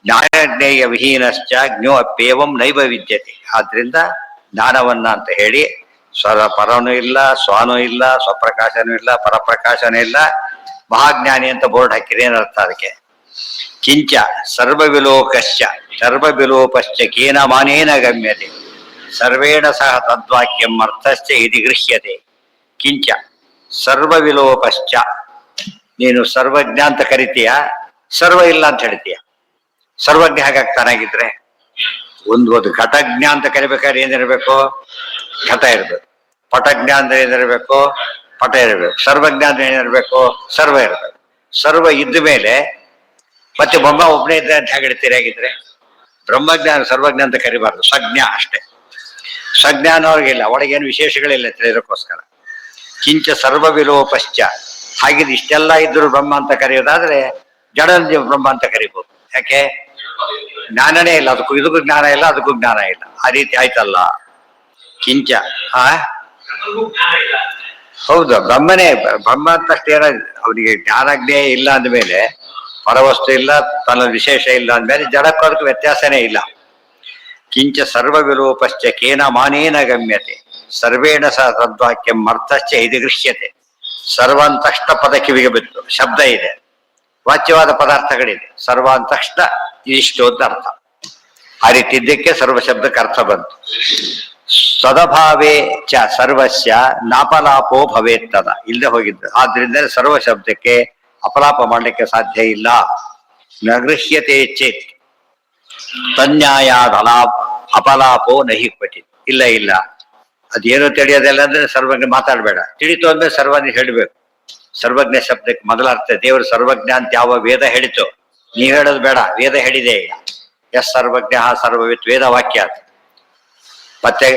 ಜ್ಞಾನಜ್ಞೇಯ ವಿಹೀನಶ್ಚ ಜ್ಞೋ ಅಪ್ಯೇವಂ ನೈವ ವಿದ್ಯತೆ. ಆದ್ರಿಂದ ಜ್ಞಾನವನ್ನ ಅಂತ ಹೇಳಿ ಪರನೂ ಇಲ್ಲ, ಸ್ವಾನೂ ಇಲ್ಲ, ಸ್ವಪ್ರಕಾಶನೂ ಇಲ್ಲ, ಪರಪ್ರಕಾಶನೂ ಇಲ್ಲ, ಮಹಾಜ್ಞಾನಿ ಅಂತ ಬೋರ್ಡ್ ಹಾಕಿರಿ. ಏನರ್ಥ ಅದಕ್ಕೆ? ಕಿಂಚ ಸರ್ವವಿಲೋಕಶ್ಚ ಸರ್ವವಿಲೋಪಶ್ಚ ಕೇನ ಮಾನೇನ ಗಮ್ಯತೆ ಸರ್ವೇಣ ಸಹ ತದ್ವಾಕ್ಯಂ ಅರ್ಥಶ್ಚ ಇತಿ ಗೃಹ್ಯತೆ. ಕಿಂಚ ಸರ್ವವಿಲೋಪಶ್ಚ, ನೀನು ಸರ್ವಜ್ಞ ಅಂತ ಕರಿತೀಯ, ಸರ್ವ ಇಲ್ಲ ಅಂತ ಹೇಳ್ತೀಯ. ಸರ್ವಜ್ಞ ಹಾಗಾಗ್ತಾನಾಗಿದ್ರೆ ಒಂದು ಘಟಜ್ಞ ಅಂತ ಕರಿಬೇಕಾದ್ರೆ ಏನಿರ್ಬೇಕು? ಘಟ ಇರ್ಬೇಕು. ಪಟಜ್ಞ ಅಂದ್ರೆ ಏನಿರ್ಬೇಕು? ಪಟ ಇರಬೇಕು. ಸರ್ವಜ್ಞ ಅಂದ್ರೆ ಏನಿರ್ಬೇಕು? ಸರ್ವ ಇರಬೇಕು. ಸರ್ವ ಇದ್ದ ಮೇಲೆ ಮತ್ತೆ ಬ್ರಹ್ಮ ಒಬ್ಬನೇ ಇದ್ದ ಅಂತ ಹೇಗೆ ಹೇಳ್ತೀರಿ? ಆಗಿದ್ರೆ ಬ್ರಹ್ಮಜ್ಞಾನ ಸರ್ವಜ್ಞ ಅಂತ ಕರಿಬಾರ್ದು, ಸಜ್ಞ ಅಷ್ಟೇ. ಸಜ್ಞಾನ ಅವ್ರಿಗಿಲ್ಲ, ಒಳಗೇನು ವಿಶೇಷಗಳಿಲ್ಲ ತಿಳಿಯೋದಕ್ಕೋಸ್ಕರ. ಕಿಂಚ ಸರ್ವ ವಿಲೋಪಶ್ಚ, ಹಾಗಿದ್ ಇಷ್ಟೆಲ್ಲ ಇದ್ರು ಬ್ರಹ್ಮ ಅಂತ ಕರೆಯೋದಾದ್ರೆ ಜಡ ಬ್ರಹ್ಮ ಅಂತ ಕರಿಬಹುದು. ಯಾಕೆ? ಜ್ಞಾನನೇ ಇಲ್ಲ, ಇದಕ್ಕೂ ಜ್ಞಾನ ಇಲ್ಲ, ಅದಕ್ಕೂ ಜ್ಞಾನ ಇಲ್ಲ. ಆ ರೀತಿ ಆಯ್ತಲ್ಲ. ಕಿಂಚ ಹೌದು, ಬ್ರಹ್ಮನೇ. ಬ್ರಹ್ಮ ಅಂತಷ್ಟೇನ ಅವನಿಗೆ ಜ್ಞಾನಜ್ಞೇಯ ಇಲ್ಲ ಅಂದಮೇಲೆ, ಪರವಸ್ತು ಇಲ್ಲ, ತನ್ನ ವಿಶೇಷ ಇಲ್ಲ ಅಂದ್ಮೇಲೆ ಜಡಕ್ಕೂ ಅದಕ್ಕೂ ವ್ಯತ್ಯಾಸನೇ ಇಲ್ಲ. ಕಿಂಚ ಸರ್ವ ವಿಲೋಪಶ್ಚ ಕೇನ ಮಾನೇನ ಗಮ್ಯತೆ ಸರ್ವೇಣ ಸಹ ತದ್ವಾಕ್ಯಂ ಅರ್ಥಶ್ಚ ಇದು ಗೃಹ್ಯತೆ. ಸರ್ವ ಅಂದ ತಕ್ಷಣ ಪದ ಕಿವಿಗೆ ಬಿತ್ತು, ಶಬ್ದ ಇದೆ, ವಾಚ್ಯವಾದ ಪದಾರ್ಥಗಳಿದೆ. ಸರ್ವ ಅಂದ ತಕ್ಷಣ ಇದಿಷ್ಟು ಅಂತ ಅರ್ಥ. ಆ ರೀತಿ ಇದ್ದಕ್ಕೆ ಸರ್ವ ಶಬ್ದಕ್ಕೆ ಅರ್ಥ ಬಂತು. ಸದಭಾವೇ ಚ ಸರ್ವಸ್ಯ ನಾಪಲಾಪೋ ಭವೇತ್ತದ, ಇಲ್ಲದೆ ಹೋಗಿದ್ದು. ಆದ್ರಿಂದ ಸರ್ವ ಶಬ್ದಕ್ಕೆ ಅಪಲಾಪ ಮಾಡಲಿಕ್ಕೆ ಸಾಧ್ಯ ಇಲ್ಲ. ನಗೃಹ್ಯತೆ ಚೇತ್ ತನ್ಯಾಯಾದ ಅಪಲಾಪೋ ನಹಿ ಕ್ವಚಿತ್. ಇಲ್ಲ ಅದೇನು ತಿಳಿಯೋದಿಲ್ಲ ಅಂದ್ರೆ ಸರ್ವಜ್ಞ ಮಾತಾಡ್ಬೇಡ. ತಿಳಿತು ಅಂದ್ರೆ ಸರ್ವಜ್ಞ ಹೇಳ್ಬೇಕು. ಸರ್ವಜ್ಞ ಶಬ್ದಕ್ಕೆ ಮೊದಲ ಅರ್ಥ ದೇವರು ಸರ್ವಜ್ಞ ಅಂತ ಯಾವ ವೇದ ಹೇಳಿತು, ನೀವ್ ಹೇಳೋದು ಬೇಡ, ವೇದ ಹೇಳಿದೆ. ಈಗ ಎಸ್ ಸರ್ವಜ್ಞ ಸರ್ವವಿತ್ ವೇದ ವಾಕ್ಯ. ಮತ್ತೆ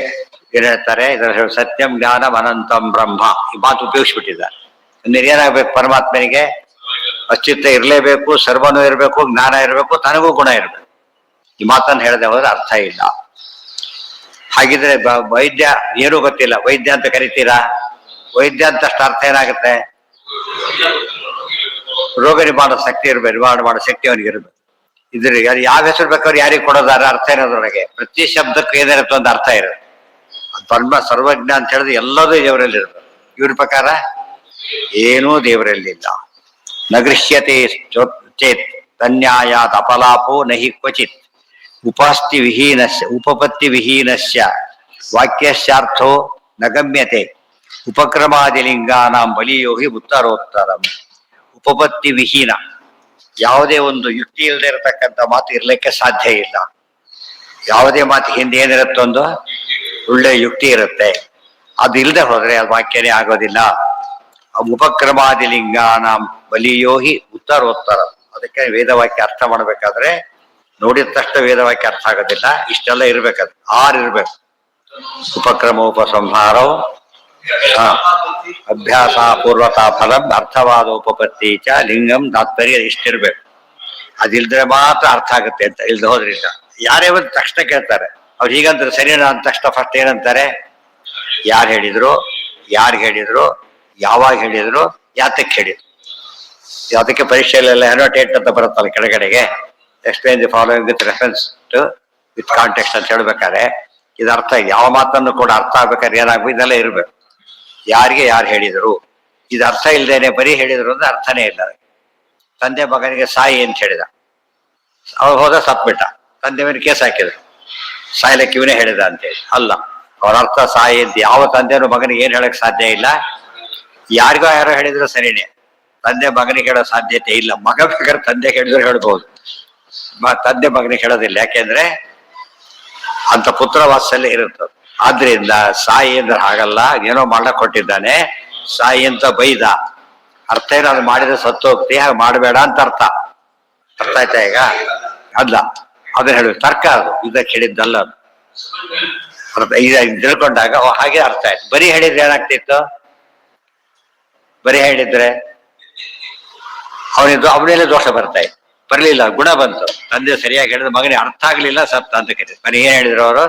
ಏನ್ ಹೇಳ್ತಾರೆ ಇದರ ಸತ್ಯಂ ಜ್ಞಾನಂ ಅನಂತಂ ಬ್ರಹ್ಮ ಈ ಮಾತು ಉಪಯೋಗಿಸ್ಬಿಟ್ಟಿದ್ದಾರೆ. ಅಂದ್ರೆ ಏನಾಗ್ಬೇಕು ಪರಮಾತ್ಮನಿಗೆ ಅಸ್ತಿತ್ವ ಇರಲೇಬೇಕು, ಸರ್ವನೂ ಇರಬೇಕು, ಜ್ಞಾನ ಇರಬೇಕು, ತನಗೂ ಗುಣ ಇರಬೇಕು. ಈ ಮಾತನ್ನು ಹೇಳದೆ ಹೋದ್ರೆ ಅರ್ಥ ಇಲ್ಲ. ಹಾಗಿದ್ರೆ ವೈದ್ಯ ಏನೂ ಗೊತ್ತಿಲ್ಲ, ವೈದ್ಯ ಅಂತ ಕರಿತೀರಾ? ವೈದ್ಯ ಅಂತ ಅಷ್ಟು ಅರ್ಥ ಏನಾಗುತ್ತೆ? ರೋಗ ನಿವಾರಣೆ ಶಕ್ತಿ ಇರಬೇಕು, ನಿವಾರಣೆ ಮಾಡೋ ಶಕ್ತಿ ಅವನಿಗೆ ಇರಬೇಕು. ಇದ್ರ ಯಾವ ಹೆಸರು ಬೇಕಾದ್ರೆ ಯಾರಿಗೆ ಕೊಡೋದಾರ ಅರ್ಥ ಇರೋದ್ರೊಳಗೆ ಪ್ರತಿ ಶಬ್ದಕ್ಕೂ ಏನಿರುತ್ತೆ ಒಂದು ಅರ್ಥ ಇರುತ್ತೆ. ಪರಮ ಸರ್ವಜ್ಞ ಅಂತ ಹೇಳಿದ್ರೆ ಎಲ್ಲದೂ ದೇವರಲ್ಲಿ ಇರ್ಬೇಕು. ಇವ್ರ ಪ್ರಕಾರ ಏನೂ ದೇವರಲ್ಲಿಲ್ಲ. ನಗೃಹ್ಯತೆ ಚೇತ್ ತನ್ಯಾಯಾತ್ ಅಪಲಾಪೋ ನಹಿ ಕ್ವಚಿತ್ ಉಪಪತ್ತಿ ವಿಹೀನಸ್ಯ ವಾಕ್ಯಸ್ಯಾರ್ಥೋ ನಗಮ್ಯತೆ ಉಪಕ್ರಮಾದಿಲಿಂಗಾನಾಂ ಬಲಿಯೋ ಹಿ ಉತ್ತರೋತ್ತರಂ. ಉಪಪತ್ತಿ ವಿಹೀನ, ಯಾವುದೇ ಒಂದು ಯುಕ್ತಿ ಇಲ್ಲದೆ ಇರತಕ್ಕಂಥ ಮಾತು ಇರ್ಲಿಕ್ಕೆ ಸಾಧ್ಯ ಇಲ್ಲ. ಯಾವುದೇ ಮಾತು ಹಿಂದೆ ಏನಿರುತ್ತೆ ಒಂದು ಒಳ್ಳೆ ಯುಕ್ತಿ ಇರುತ್ತೆ, ಅದು ಇಲ್ಲದೆ ಹೋದ್ರೆ ಅದು ವಾಕ್ಯನೇ ಆಗೋದಿಲ್ಲ. ಉಪಕ್ರಮಾದಿಲಿಂಗಾನಾಂ ಬಲಿಯೋ ಹಿ ಉತ್ತರೋತ್ತರ. ಅದಕ್ಕೆ ವೇದವಾಕ್ಯ ಅರ್ಥ ಮಾಡ್ಬೇಕಾದ್ರೆ ನೋಡಿದ ತಕ್ಷಣ ವೇದವಾಕ್ಯ ಅರ್ಥ ಆಗೋದಿಲ್ಲ, ಇಷ್ಟೆಲ್ಲ ಇರ್ಬೇಕದು. ಇರ್ಬೇಕು. ಉಪಕ್ರಮ ಉಪಸಂಹಾರೋ ಅಭ್ಯಾಸ ಪೂರ್ವತಾ ಫಲಂ ಅರ್ಥವಾದ ಉಪಪತ್ತಿ ಚ ಲಿಂಗಂ ತಾತ್ಪರ್ಯ ಇಷ್ಟಿರ್ಬೇಕು. ಅದಿಲ್ದ್ರೆ ಮಾತ್ರ ಅರ್ಥ ಆಗುತ್ತೆ ಅಂತ. ಇಲ್ದೆ ಹೋದ್ರಿಂದ ಯಾರೇ ಒಂದು ತಕ್ಷಣ ಕೇಳ್ತಾರೆ, ಅವ್ರು ಹೀಗಂದ್ರೆ ಸರಿನಾ ಅಂದ ತಕ್ಷಣ ಫಸ್ಟ್ ಏನಂತಾರೆ? ಯಾರು ಹೇಳಿದ್ರು, ಯಾರಿಗೆ ಹೇಳಿದ್ರು, ಯಾವಾಗ ಹೇಳಿದ್ರು, ಯಾತಕ್ಕೆ ಹೇಳಿದ್ರು. ಅದಕ್ಕೆ ಪರೀಕ್ಷೆಯಲ್ಲೆಲ್ಲ ಅನೋಟೇಟ್ ಅಂತ ಬರುತ್ತಲ್ಲ ಕೆಳಗಡೆಗೆ, explain the following with reference to with context ಅಂತ ಹೇಳ್ಬೇಕಾದ್ರೆ ಇದು ಅರ್ಥ ಇದೆ. ಯಾವ ಮಾತನ್ನು ಕೂಡ ಅರ್ಥ ಆಗ್ಬೇಕಾದ್ರೆ ಏನಾಗ್ಬೇಕು, ಇದೆಲ್ಲ ಇರ್ಬೇಕು. ಯಾರಿಗೆ ಯಾರು ಹೇಳಿದರು, ಇದು ಅರ್ಥ ಇಲ್ದೇನೆ ಬರೀ ಹೇಳಿದ್ರು ಅಂದ್ರೆ ಅರ್ಥನೇ ಇಲ್ಲ. ತಂದೆ ಮಗನಿಗೆ ಸಾಯಿ ಅಂತ ಹೇಳಿದ, ಅವ್ರು ಹೋದ ಸತ್ಬಿಟ್ಟ, ತಂದೆ ಮೇಲೆ ಕೇಸ್ ಹಾಕಿದ್ರು, ಸಾಯ್ಲಕ್ಕೆ ಇವನೇ ಹೇಳಿದ ಅಂತೇಳಿ. ಅಲ್ಲ, ಅವ್ರ ಅರ್ಥ ಸಾಯಿ ಅಂತ ಯಾವ ತಂದೆನೂ ಮಗನಿಗೆ ಏನ್ ಹೇಳಕ್ ಸಾಧ್ಯ ಇಲ್ಲ. ಯಾರಿಗೋ ಯಾರೋ ಹೇಳಿದ್ರು ಸರಿನೇ, ತಂದೆ ಮಗನಿಗೆ ಹೇಳೋ ಸಾಧ್ಯತೆ ಇಲ್ಲ. ಮಗ ಬೇಕಾದ್ರೆ ತಂದೆ ಹೇಳಿದ್ರು ಹೇಳ್ಬಹುದು, ತಂದೆ ಮಗನಿಗೆ ಹೇಳೋದಿಲ್ಲ. ಯಾಕೆಂದ್ರೆ ಅಂತ ಪುತ್ರ ವಾತ್ಸಲ್ಯ ಇರುತ್ತದೆ. ಆದ್ರಿಂದ ಸಾಯಿ ಅಂದ್ರೆ ಹಾಗಲ್ಲ, ಏನೋ ಮಾಡಕ್ ಕೊಟ್ಟಿದ್ದಾನೆ, ಸಾಯಿ ಅಂತ ಬೈದ. ಅರ್ಥ ಏನೋ ಅದು ಮಾಡಿದ್ರೆ ಸತ್ತೋಗ್ತಿ, ಹಾಗೆ ಮಾಡಬೇಡ ಅಂತ ಅರ್ಥ. ಅರ್ಥ ಆಯ್ತಾ ಈಗ? ಅಲ್ಲ, ಅದನ್ನ ಹೇಳಿ ತರ್ಕ, ಅದು ಇದಕ್ಕೆ ಹೇಳಿದ್ದಲ್ಲ. ಅದು ಅರ್ಥ ತಿಳ್ಕೊಂಡಾಗ ಹಾಗೆ ಅರ್ಥ ಆಯ್ತು. ಬರೀ ಹೇಳಿದ್ರೆ ಏನಾಗ್ತಿತ್ತು? ಬರೀ ಹೇಳಿದ್ರೆ ಅವನೇಲೆ ದೋಷ ಬರ್ತಾ ಇತ್ತು. ಬರ್ಲಿಲ್ಲ, ಗುಣ ಬಂತು. ತಂದೆ ಸರಿಯಾಗಿ ಹೇಳಿದ್ರೆ ಮಗನಿಗೆ ಅರ್ಥ ಆಗ್ಲಿಲ್ಲ, ಸತ್ತ ಅಂತ ಕರೀತಾರೆ. ಬರೀ ಏನ್ ಹೇಳಿದ್ರು ಅವರು?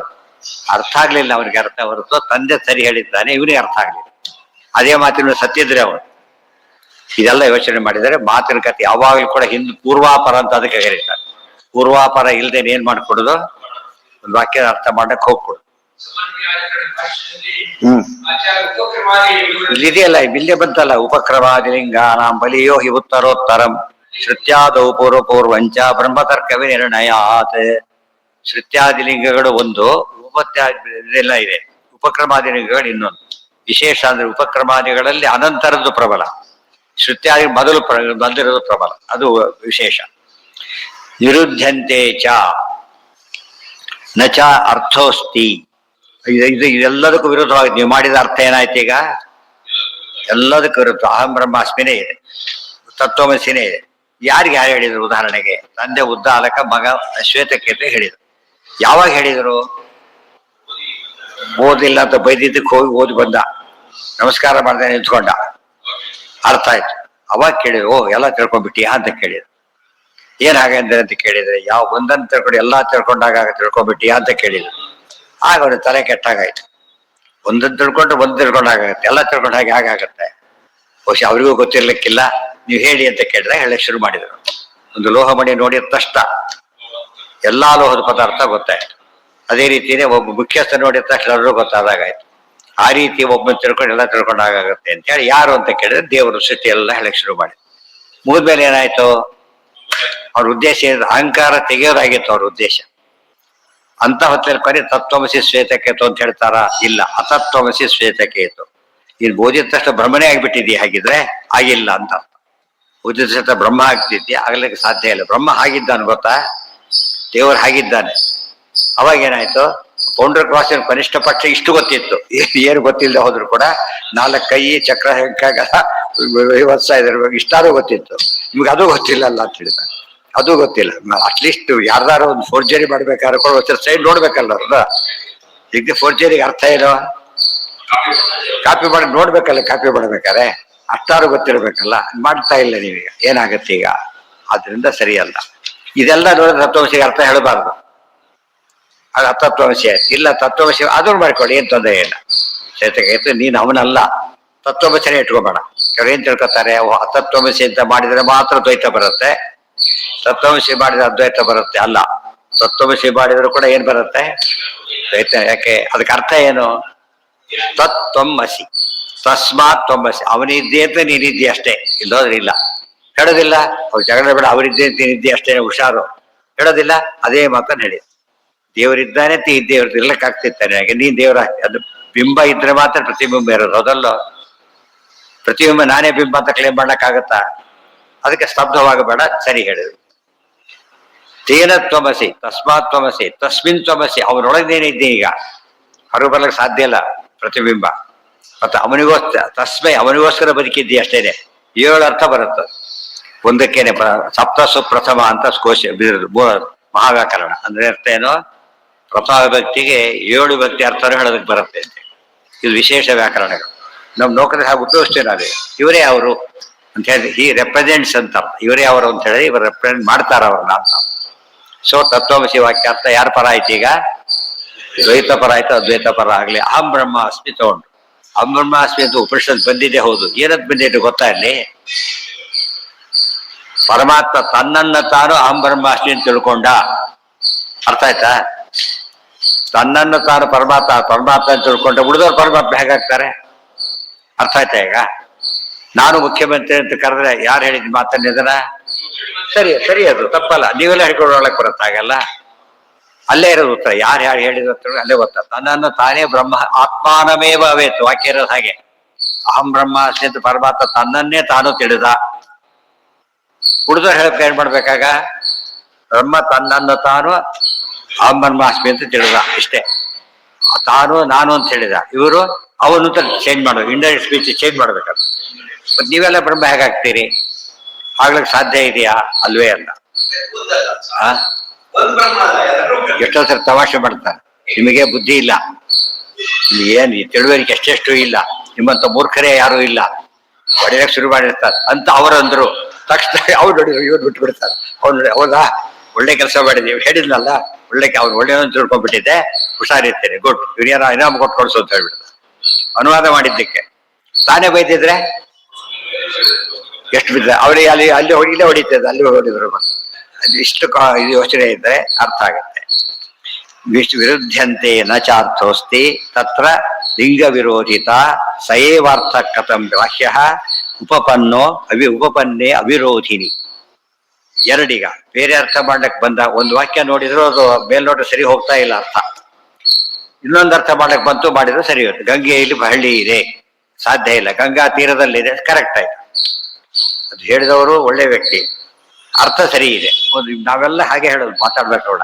ಅರ್ಥ ಆಗ್ಲಿಲ್ಲ ಅವ್ರಿಗೆ, ಅರ್ಥ ಹೊರತು ತಂದೆ ಸರಿ ಹೇಳಿದ್ದಾನೆ, ಇವನಿಗೆ ಅರ್ಥ ಆಗ್ಲಿಲ್ಲ. ಅದೇ ಮಾತಿನ ಸತ್ತಿದ್ರೆ ಅವನು. ಇದೆಲ್ಲ ಯೋಚನೆ ಮಾಡಿದರೆ ಮಾತಿನ ಕಥೆ ಯಾವಾಗಲೂ ಕೂಡ ಪೂರ್ವಾಪರ ಅಂತ ಅದಕ್ಕೆ ಕರೀತಾರೆ. ಪೂರ್ವಾಪರ ಇಲ್ದೇನೆ ಏನ್ ಮಾಡ್ಕೊಡುದು? ಒಂದು ವಾಕ್ಯದ ಅರ್ಥ ಮಾಡಕ್ ಹೋಗ್ಕೊಡು. ಇಲ್ಲಿದೆಯಲ್ಲ, ಇಲ್ಲೇ ಬಂತಲ್ಲ, ಉಪಕ್ರಮಾದಿಲಿಂಗಾನಾಂ ಬಲಿಯೋ ಹಿ ಉತ್ತರೋತ್ತರಂ ಶ್ರುತ್ಯಾದೌ ಪೂರ್ವಪೂರ್ವಂಚ ಬ್ರಹ್ಮತರ್ಕವೇ ನಿರ್ಣಯಾತ್. ಶ್ರುತ್ಯಾದಿಲಿಂಗಗಳು ಒಂದು, ಇದೆಲ್ಲ ಇದೆ. ಉಪಕ್ರಮಾದಿಲಿಂಗಗಳು ಇನ್ನೊಂದು. ವಿಶೇಷ ಅಂದ್ರೆ ಉಪಕ್ರಮಾದಿಗಳಲ್ಲಿ ಅನಂತರದ್ದು ಪ್ರಬಲ, ಶ್ರುತ್ಯಾದಿ ಮೊದಲು ಬಂದಿರೋದು ಪ್ರಬಲ, ಅದು ವಿಶೇಷ. ನಿರುದ್ಧಂತೆ ಚ ನ ಚ ಅರ್ಥೋಸ್ತಿ. ಇದೆಲ್ಲದಕ್ಕೂ ವಿರುದ್ಧವಾಗಿ ನೀವು ಮಾಡಿದ ಅರ್ಥ ಏನಾಯ್ತು ಈಗ? ಎಲ್ಲದಕ್ಕೂ ವಿರುದ್ಧ. ಅಹಂ ಬ್ರಹ್ಮಾಸ್ಮಿನೇ ಇದೆ, ತತ್ವಮಸಿನೇ ಇದೆ. ಯಾರಿಗೆ ಯಾರು ಹೇಳಿದ್ರು? ಉದಾಹರಣೆಗೆ ತಂದೆ ಉದ್ದಾಲಕ, ಮಗ ಶ್ವೇತಕೇತು ಹೇಳಿದ್ರು. ಯಾವಾಗ ಹೇಳಿದ್ರು? ಓದಿಲ್ಲ ಅಂತ ಬೈದಿದ್ದಕ್ಕೆ ಹೋಗಿ ಓದಿ ಬಂದ, ನಮಸ್ಕಾರ ಮಾಡ್ದೆ ನಿಂತ್ಕೊಂಡ, ಅರ್ಥ ಆಯ್ತು. ಅವಾಗ ಕೇಳಿದ್ರು, ಓ ಎಲ್ಲ ತಿಳ್ಕೊಂಡ್ಬಿಟ್ಟಿಯಾ ಅಂತ ಕೇಳಿದ್ರು. ಏನ್ ಹಾಗಂದ್ರೆ ಅಂತ ಕೇಳಿದ್ರೆ, ಯಾವ ಒಂದನ್ನು ತಿಳ್ಕೊಂಡು ಎಲ್ಲಾ ತಿಳ್ಕೊಂಡಾಗ ತಿಳ್ಕೊಂಡ್ಬಿಟ್ಟಿಯಾ ಅಂತ ಕೇಳಿದ್ರು. ಆಗ ಅವ್ರ ತಲೆ ಕೆಟ್ಟಾಗಾಯ್ತು. ಒಂದನ್ನು ತಿಳ್ಕೊಂಡ್ರೆ ಒಂದು ತಿಳ್ಕೊಂಡಾಗತ್ತೆ, ಎಲ್ಲ ತಿಳ್ಕೊಂಡ ಹಾಗೆ ಹಾಗಾಗತ್ತೆ. ಬಹುಶಃ ಅವ್ರಿಗೂ ಗೊತ್ತಿರ್ಲಿಕ್ಕಿಲ್ಲ. ನೀವು ಹೇಳಿ ಅಂತ ಕೇಳಿದ್ರೆ ಹೇಳಕ್ ಶುರು ಮಾಡಿದ್ರು. ಒಂದು ಲೋಹಮಣಿ ನೋಡಿದ ತಕ್ಷಣ ಎಲ್ಲಾ ಲೋಹದ ಪದಾರ್ಥ ಗೊತ್ತಾಯ್ತು. ಅದೇ ರೀತಿನೇ ಒಬ್ಬ ಮುಖ್ಯಸ್ಥ ನೋಡಿದ ತಕ್ಷಣ ಎಲ್ಲರೂ ಗೊತ್ತಾದಾಗಾಯ್ತು. ಆ ರೀತಿ ಒಬ್ಬ ತಿಳ್ಕೊಂಡು ಎಲ್ಲ ತಿಳ್ಕೊಂಡಾಗತ್ತೆ ಅಂತ ಹೇಳಿ ಯಾರು ಅಂತ ಕೇಳಿದ್ರೆ ದೇವರು ಸೃಷ್ಟಿ ಎಲ್ಲ ಹೇಳಕ್ ಶುರು ಮಾಡಿ ಮುಗಿದ್ಮೇಲೆ ಏನಾಯ್ತು? ಅವ್ರ ಉದ್ದೇಶ ಅಹಂಕಾರ ತೆಗೆಯೋದಾಗಿತ್ತು ಅವ್ರ ಉದ್ದೇಶ. ಅಂತ ಹೊತ್ತಲ್ಲಿ ಕೊನೆ ತತ್ವಮಸಿ ಶ್ವೇತಕೇತು ಅಂತ ಹೇಳ್ತಾರ? ಇಲ್ಲ, ಅತತ್ವಮಸಿ ಶ್ವೇತಕೇತು. ನೀನ್ ಓದಿದ ತಕ್ಷಣ ಬ್ರಹ್ಮನೇ ಆಗ್ಬಿಟ್ಟಿದೀಯ, ಹಾಗಿದ್ರೆ ಆಗಿಲ್ಲ ಅಂತ ಅರ್ಥ. ಓದಿದ ತಕ್ಷಣ ಬ್ರಹ್ಮ ಆಗ್ತಿದ್ಯಾ? ಆಗ್ಲಿಕ್ಕೆ ಸಾಧ್ಯ ಇಲ್ಲ. ಬ್ರಹ್ಮ ಹಾಗಿದ್ದಾನೆ ಗೊತ್ತಾ? ದೇವರು ಹಾಗಿದ್ದಾನೆ. ಅವಾಗ ಏನಾಯ್ತು? ಪೌಂಡ್ರ ಕ್ರಾಸಿನ ಕನಿಷ್ಠ ಪಕ್ಷ ಇಷ್ಟು ಗೊತ್ತಿತ್ತು. ಏನು ಗೊತ್ತಿಲ್ಲದೆ ಹೋದ್ರು ಕೂಡ 4 ಕೈ ಚಕ್ರ ಹೆಂಕಾಗ ವ್ಯವಸ್ಥೆ ಇದ್ರ ಇಷ್ಟಾದ್ರೂ ಗೊತ್ತಿತ್ತು. ನಿಮ್ಗೆ ಅದು ಗೊತ್ತಿಲ್ಲಲ್ಲ ಅಂತ ಹೇಳ್ತಾರೆ. ಅದು ಗೊತ್ತಿಲ್ಲ. ಅಟ್ಲೀಸ್ಟ್ ಯಾರ್ದಾರು ಒಂದು ಫೋರ್ಜರಿ ಮಾಡ್ಬೇಕಾದ್ರೆ ಕೂಡ ಸೈಡ್ ನೋಡ್ಬೇಕಲ್ಲ ಅವ್ರನ್ನ. ಈಗ ಫೋರ್ಜರಿಗೆ ಅರ್ಥ ಏನು? ಕಾಪಿ ಮಾಡಿ ನೋಡ್ಬೇಕಲ್ಲ, ಕಾಪಿ ಮಾಡ್ಬೇಕಾರೆ ಅಷ್ಟಾರು ಗೊತ್ತಿರ್ಬೇಕಲ್ಲ, ಮಾಡ್ತಾ ಇಲ್ಲ ನೀವೀಗ, ಏನಾಗತ್ತೆ ಈಗ? ಆದ್ರಿಂದ ಸರಿಯಲ್ಲ. ಇದೆಲ್ಲ ನೋಡಿದ್ರೆ ತತ್ವಮಸಿಗೆ ಅರ್ಥ ಹೇಳಬಾರ್ದು, ಅದು ಅತತ್ವಮಸಿ ಆಯ್ತು. ಇಲ್ಲ ತತ್ವಮಸಿ ಅದನ್ನು ಮಾಡ್ಕೊಳ್ಳಿ, ಏನ್ ತೊಂದರೆ ಇಲ್ಲ. ಚೇತಕ ನೀನು ಅವನಲ್ಲ, ತತ್ವಮಸಿನೇ ಇಟ್ಕೋಬೇಡ. ಕೆಲವ್ರು ಏನ್ ತಿಳ್ಕೊತಾರೆ, ಅತತ್ವಮಸಿ ಅಂತ ಮಾಡಿದ್ರೆ ಮಾತ್ರ ದ್ವೈತ ಬರುತ್ತೆ, ತತ್ವಮಸಿ ಮಾಡಿದ್ರೆ ಅದ್ವೈತ ಬರುತ್ತೆ. ಅಲ್ಲ, ತತ್ವಮಸಿ ಮಾಡಿದ್ರು ಕೂಡ ಏನ್ ಬರುತ್ತೆ? ದ್ವೈತ. ಯಾಕೆ? ಅದಕ್ಕೆ ಅರ್ಥ ಏನು? ತತ್ವಮಸಿ ತಸ್ಮಾತ್ ತ್ವಮಸಿ. ಅವನಿದ್ದೆ ಅಂತ ನೀನಿದ್ದೆ ಅಷ್ಟೇ, ಇಲ್ಲೋದ್ರೆ ಇಲ್ಲ. ಹೇಳೋದಿಲ್ಲ ಅವ್ರು ಜಗಳ ಬೇಡ, ಅವರಿದ್ದೆ ಅಂತ ನೀನಿದ್ದೆ ಅಷ್ಟೇ, ಹುಷಾರು. ಹೇಳೋದಿಲ್ಲ, ಅದೇ ಮಾತನ್ನು ಹೇಳಿ. ದೇವರಿದ್ದಾನೆ ಅಂತ ಈ ದೇವ್ರದ್ದು ಇರ್ಲಕ್ಕಾಗ್ತಿರ್ತಾನೆ. ಹಾಗೆ ನೀನ್ ದೇವರ ಅದು ಬಿಂಬ ಇದ್ರೆ ಮಾತ್ರ ಪ್ರತಿಬಿಂಬ ಇರೋದು, ಅದಲ್ಲ ಪ್ರತಿಬಿಂಬ ನಾನೇ ಬಿಂಬ ಅಂತ ಕ್ಲೇಮ್ ಮಾಡ್ಲಕ್ಕಾಗತ್ತಾ? ಅದಕ್ಕೆ ಸ್ತಬ್ಧವಾಗಬೇಡ, ಸರಿ ಹೇಳಿದ್ರು. ತೇನ ತ್ವಮಸಿ ತಸ್ಮಾತ್ ತ್ವಮಸಿ ತಸ್ಮಿನ್ ತ್ವಮಸಿ. ಅವನೊಳಗೇನಿದ್ದೆ ಈಗ ಹೊರಗೆ ಬರ್ಲಿಕ್ಕೆ ಸಾಧ್ಯ ಇಲ್ಲ ಪ್ರತಿಬಿಂಬ. ಮತ್ತೆ ಅವನಿಗೋಸ್ಕರ ತಸ್ಮೈ, ಅವನಿಗೋಸ್ಕರ ಬದುಕಿದ್ದಿ ಅಷ್ಟೇನೆ. 7 ಅರ್ಥ ಬರುತ್ತೆ ಒಂದಕ್ಕೇನೆ. ಸಪ್ತಸು ಪ್ರಥಮ ಅಂತ ಕೋಶ ಮಹಾವ್ಯಾಕರಣ ಅಂದ್ರೆ ಅರ್ಥ ಏನು? ಪ್ರಥಮ ವ್ಯಕ್ತಿಗೆ 7 ವ್ಯಕ್ತಿ ಅರ್ಥನೂ ಹೇಳೋದಕ್ಕೆ ಬರುತ್ತೆ ಅಂತ. ಇದು ವಿಶೇಷ ವ್ಯಾಕರಣಗಳು. ನಮ್ ನೌಕರಿ ಹಾಗೆ ಉಪಯೋಗಿಸ್ತೇವೆ ನಾವೇ. ಇವರೇ ಅವರು ಅಂತ ಹೇಳಿ, ಈ ರೆಪ್ರೆಸೆಂಟ್ಸ್ ಅಂತ. ಇವರೇ ಅವರು ಅಂತ ಹೇಳಿ ಇವರು ರೆಪ್ರೆಸೆಂಟ್ ಮಾಡ್ತಾರ ಅವ್ರನ್ನ ಅಂತ. ಸೊ ತತ್ವಮಸಿ ವಾಕ್ಯ ಅರ್ಥ ಯಾರ ಪರ ಆಯ್ತು ಈಗ? ದ್ವೈತ ಪರ ಆಯ್ತು, ಅದ್ವೈತ ಪರ ಆಗ್ಲಿ. ಅಹಂ ಬ್ರಹ್ಮ ಅಸ್ಮಿ ತಗೊಂಡು ಅಹಂ ಬ್ರಹ್ಮ ಅಸ್ಮಿ ಅಂತ ಉಪನಿಷತ್ ಬಂದಿದೆ, ಹೌದು. ಏನದ್ ಬಂದಿದೆ ಗೊತ್ತಾ? ಇಲ್ಲಿ ಪರಮಾತ್ಮ ತನ್ನನ್ನ ತಾನು ಅಹಂ ಬ್ರಹ್ಮ ಅಸ್ಮಿ ಅಂತ ತಿಳ್ಕೊಂಡ. ಅರ್ಥ ಆಯ್ತಾ? ತನ್ನನ್ನು ತಾನು ಪರಮಾತ್ಮ ಅಂತ ತಿಳ್ಕೊಂಡ ಉಳಿದವ್ರು ಪರಮಾತ್ಮ ಹೇಗಾಗ್ತಾರೆ? ಅರ್ಥ ಆಯ್ತಾ ಈಗ? ನಾನು ಮುಖ್ಯಮಂತ್ರಿ ಅಂತ ಕರೆದ್ರೆ ಯಾರು ಹೇಳಿದ್ ಮಾತನ್ನ ಸರಿ ಅದು ತಪ್ಪಲ್ಲ. ನೀವೆಲ್ಲ ಹೇಳ್ಕೊಳ್ಳೊಳಕ್ ಬರುತ್ತಾಗಲ್ಲ, ಅಲ್ಲೇ ಇರೋದು ಉತ್ತರ. ಯಾರು ಹೇಳಿದ್ರು ಅಲ್ಲೇ ಗೊತ್ತ. ತನ್ನನ್ನು ತಾನೇ ಬ್ರಹ್ಮ ಆತ್ಮಾನಮೇವ ಅವೇತು. ವಾಕ್ಯ ಇರೋದು ಹಾಗೆ. ಅಹಂ ಬ್ರಹ್ಮ ಅಸ್ಮಿ ಅಂತ ಪರಮಾತ್ಮ ತನ್ನನ್ನೇ ತಾನು ತಿಳಿದ. ಉಳಿದವ್ರು ಹೇಳಕ್ ಏನ್ ಮಾಡ್ಬೇಕಾಗ? ಬ್ರಹ್ಮ ತನ್ನನ್ನು ತಾನು ಅಹಂ ಬ್ರಹ್ಮ ಅಸ್ಮಿ ಅಂತ ತಿಳಿದ, ಇಷ್ಟೇ. ತಾನು ನಾನು ಅಂತ ಹೇಳಿದ. ಇವರು ಅವನು ಅಂತ ಚೇಂಜ್ ಮಾಡೋದು, ಇಂಡೈರೆಕ್ಟ್ ಸ್ಪೀಚ್ ಚೇಂಜ್ ಮಾಡ್ಬೇಕಾದ್ರೆ. ಮತ್ತೆ ನೀವೆಲ್ಲ ಬ್ರಹ್ಮ ಹೇಗಾಗ್ತೀರಿ? ಆಗ್ಲಿಕ್ಕೆ ಸಾಧ್ಯ ಇದೆಯಾ? ಅಲ್ವೇ ಅಲ್ಲ. ಎಷ್ಟೋ ಸರಿ ತಮಾಷೆ ಮಾಡ್ತಾರೆ, ನಿಮಗೆ ಬುದ್ಧಿ ಇಲ್ಲ, ಏನ್ ತಿಳುವಳಿಕೆ ಎಷ್ಟೆಷ್ಟು ಇಲ್ಲ, ನಿಮ್ಮಂತ ಮೂರ್ಖರೇ ಯಾರು ಇಲ್ಲ, ಹೊಡೆಯಕ್ಕೆ ಶುರು ಮಾಡಿರ್ತಾರೆ ಅಂತ ಅವರಂದ್ರು. ತಕ್ಷಣ ಅವ್ರು ನೋಡಿದ್ರು, ಇವ್ರು ಬಿಟ್ಟು ಬಿಡ್ತಾರೆ. ಅವ್ರು ನೋಡಿ, ಹೌದಾ ಒಳ್ಳೆ ಕೆಲಸ ಮಾಡಿದೀವಿ ಹೇಳಿದ್ನಲ್ಲ, ಅವ್ರು ಒಳ್ಳೆಯವ್ರು ತಿಳ್ಕೊಂಡ್ಬಿಟ್ಟಿದ್ದೆ, ಹುಷಾರಿರ್ತೇನೆ, ಗುಡ್, ಇವ್ರು ಇನಾಮ ಕೊಟ್ಟು ಕೊಡ್ಸು ಅಂತ ಹೇಳ್ಬಿಡ್ತಾರೆ. ಅನುವಾದ ಮಾಡಿದ್ದಕ್ಕೆ. ತಾನೇ ಬೈದಿದ್ರೆ ಎಷ್ಟು ಬಿದ್ದ ಅವ್ರಿಗೆ ಅಲ್ಲಿ ಹೊಡಿಲೇ ಹೊಡಿತದೆ, ಅಲ್ಲಿ ಹೊಡಿದ್ರು. ಇಷ್ಟು ಇದು ಯೋಚನೆ ಇದ್ರೆ ಅರ್ಥ ಆಗತ್ತೆ. ವಿರುದ್ಧಂತೆ ನ ಚಾರ್ಥೋಸ್ತಿ ತತ್ರ ಲಿಂಗ ವಿರೋಧಿತ ಸಯೇವಾರ್ಥ ಕಥಂ ವಾಕ್ಯ ಉಪಪನ್ನೋ ಉಪಪನ್ನೇ ಅವಿರೋಧಿನಿ. ಎರಡೀಗ ಬೇರೆ ಅರ್ಥ ಮಾಡ್ಲಿಕ್ಕೆ ಬಂದ ಒಂದು ವಾಕ್ಯ ನೋಡಿದ್ರು ಅದು ಮೇಲ್ನೋಟ ಸರಿ ಹೋಗ್ತಾ ಇಲ್ಲ ಅರ್ಥ. ಇನ್ನೊಂದು ಅರ್ಥ ಮಾಡ್ಲಿಕ್ಕೆ ಬಂತು, ಮಾಡಿದ್ರು ಸರಿ ಹೋಯ್ತು. ಗಂಗೆಯಲ್ಲಿ ಹಳ್ಳಿ ಇದೆ, ಸಾಧ್ಯ ಇಲ್ಲ, ಗಂಗಾ ತೀರದಲ್ಲಿದೆ, ಕರೆಕ್ಟ್ ಆಯ್ತು. ಅದು ಹೇಳಿದವರು ಒಳ್ಳೆ ವ್ಯಕ್ತಿ, ಅರ್ಥ ಸರಿ ಇದೆ. ನಾವೆಲ್ಲ ಹಾಗೆ ಹೇಳೋದು, ಮಾತಾಡ್ಬೇಕವಳ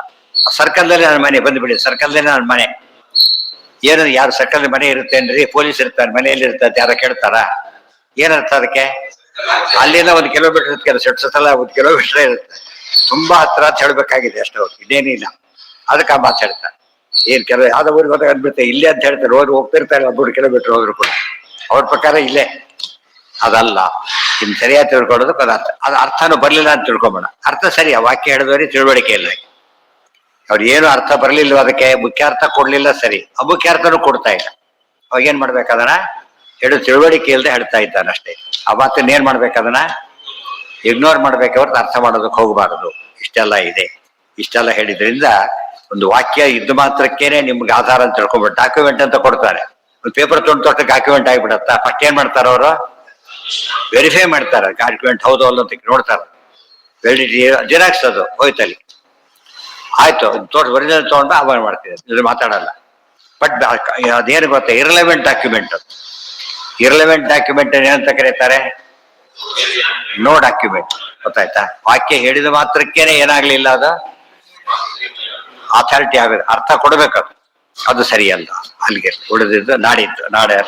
ಸರ್ಕಲ್ದಲ್ಲಿ ನನ್ನ ಮನೆ ಬಂದ್ಬಿಡಿ, ಸರ್ಕಲ್ದಲ್ಲಿ ನನ್ನ ಮನೆ. ಏನು ಯಾರು ಸರ್ಕಲ್ ಮನೆ ಇರುತ್ತೇನ್ರಿ? ಪೊಲೀಸ್ ಇರ್ತಾರೆ, ಮನೆಯಲ್ಲಿ ಇರ್ತದೆ, ಯಾರ ಕೇಳ್ತಾರ? ಏನರ್ಥ ಅದಕ್ಕೆ? ಅಲ್ಲಿಂದ 1 ಕಿಲೋಮೀಟರ್ ಇರುತ್ತೆ, 1 ಕಿಲೋಮೀಟರ್ ಇರುತ್ತೆ. ತುಂಬಾ ಹತ್ರ ಅಂತ ಹೇಳ್ಬೇಕಾಗಿದೆ ಅಷ್ಟು, ಇದೇನಿಲ್ಲ. ಅದಕ್ಕೆ ಆ ಮಾತಾಡ್ತಾರೆ. ಏನ್ ಕೆಲವು ಯಾವ್ದೋ ಊರಿಗೆ ಹೋದಾಗ ಅಂದ್ಬಿಡ್ತಾರೆ ಇಲ್ಲೇ ಅಂತ ಹೇಳ್ತಾರೆ. ಹೋಗ್ತಿರ್ತಾರೆ 3 ಕಿಲೋಮೀಟರ್ ಹೋದ್ರು ಕೂಡ ಅವ್ರ ಪ್ರಕಾರ ಇಲ್ಲೇ. ಅದಲ್ಲ, ಇನ್ ಸರಿಯಾಗಿ ತಿಳ್ಕೊಳ್ಳೋದು ಪದಾರ್ಥ. ಅದು ಅರ್ಥನೂ ಬರ್ಲಿಲ್ಲ ಅಂತ ತಿಳ್ಕೊಂಬೇಡ. ಅರ್ಥ ಸರಿ, ಆ ವಾಕ್ಯ ಹೇಳಿದವರಿಗೆ ತಿಳುವಳಿಕೆ ಇಲ್ಲ. ಅವ್ರು ಏನು ಅರ್ಥ ಬರ್ಲಿಲ್ಲ, ಅದಕ್ಕೆ ಮುಖ್ಯಾರ್ಥ ಕೊಡ್ಲಿಲ್ಲ, ಸರಿ, ಅಮುಖ್ಯಾರ್ಥನೂ ಕೊಡ್ತಾ ಇಲ್ಲ. ಅವಾಗ ಏನ್ ಮಾಡ್ಬೇಕದನ್ನ ಹೇಳು, ತಿಳುವಳಿಕೆ ಇಲ್ಲದೆ ಹೇಳ್ತಾ ಇದ್ದಾನೆ ಅಷ್ಟೇ. ಆ ಮಾತನ್ನ ಏನ್ ಮಾಡ್ಬೇಕದನ್ನ ಇಗ್ನೋರ್ ಮಾಡ್ಬೇಕು, ಹೊರತು ಅರ್ಥ ಮಾಡೋದಕ್ಕೆ ಹೋಗಬಾರದು. ಇಷ್ಟೆಲ್ಲ ಇದೆ. ಇಷ್ಟೆಲ್ಲ ಹೇಳಿದ್ರಿಂದ ಒಂದು ವಾಕ್ಯ ಇದ್ದು ಮಾತ್ರಕ್ಕೇನೆ ನಿಮ್ಗೆ ಆಧಾರ ಅಂತ ತಿಳ್ಕೊಬಿಟ್ಟು ಡಾಕ್ಯುಮೆಂಟ್ ಅಂತ ಕೊಡ್ತಾರೆ. ಒಂದು ಪೇಪರ್ ತೊಗೊಂಡು ಡಾಕ್ಯುಮೆಂಟ್ ಆಗಿಬಿಡತ್ತಾ? ಫಸ್ಟ್ ಏನ್ ಮಾಡ್ತಾರ ಅವರು? ವೆರಿಫೈ ಮಾಡ್ತಾರೆ, ಡಾಕ್ಯುಮೆಂಟ್ ಹೌದು ಅಲ್ಲ ಅಂತ ನೋಡ್ತಾರೆ. ವ್ಯಾಲಿಡಿಟಿ ಜೆರಾಕ್ಸ್ ಅದು ಹೋಯ್ತಲ್ಲಿ ಆಯ್ತು, ಒರಿಜಿನಲ್ ತಗೊಂಡು ಆಮೇಲೆ ಮಾಡ್ತಿದ್ದಾರೆ, ಇದು ಮಾತಾಡಲ್ಲ. ಬಟ್ ಅದೇನು ಗೊತ್ತಾ, ಇರ್ಲೆವೆಂಟ್ ಡಾಕ್ಯುಮೆಂಟ್. ಇರ್ಲೆವೆಂಟ್ ಡಾಕ್ಯುಮೆಂಟ್ ಏನಂತ ಕರೀತಾರೆ? No document. ಗೊತ್ತಾಯ್ತಾ? ವಾಕ್ಯ ಹೇಳಿದ ಮಾತ್ರಕ್ಕೇನೆ ಏನಾಗ್ಲಿಲ್ಲ, ಅದು ಅಥಾರಿಟಿ ಆಗ ಅರ್ಥ ಕೊಡ್ಬೇಕದು. ಅದು ಸರಿಯಲ್ಲ. ಅಲ್ಲಿಗೆ ಉಳಿದಿದ್ದು ನಾಡಿದ್ದು ನಾಡೆ ಅಲ್ಲ.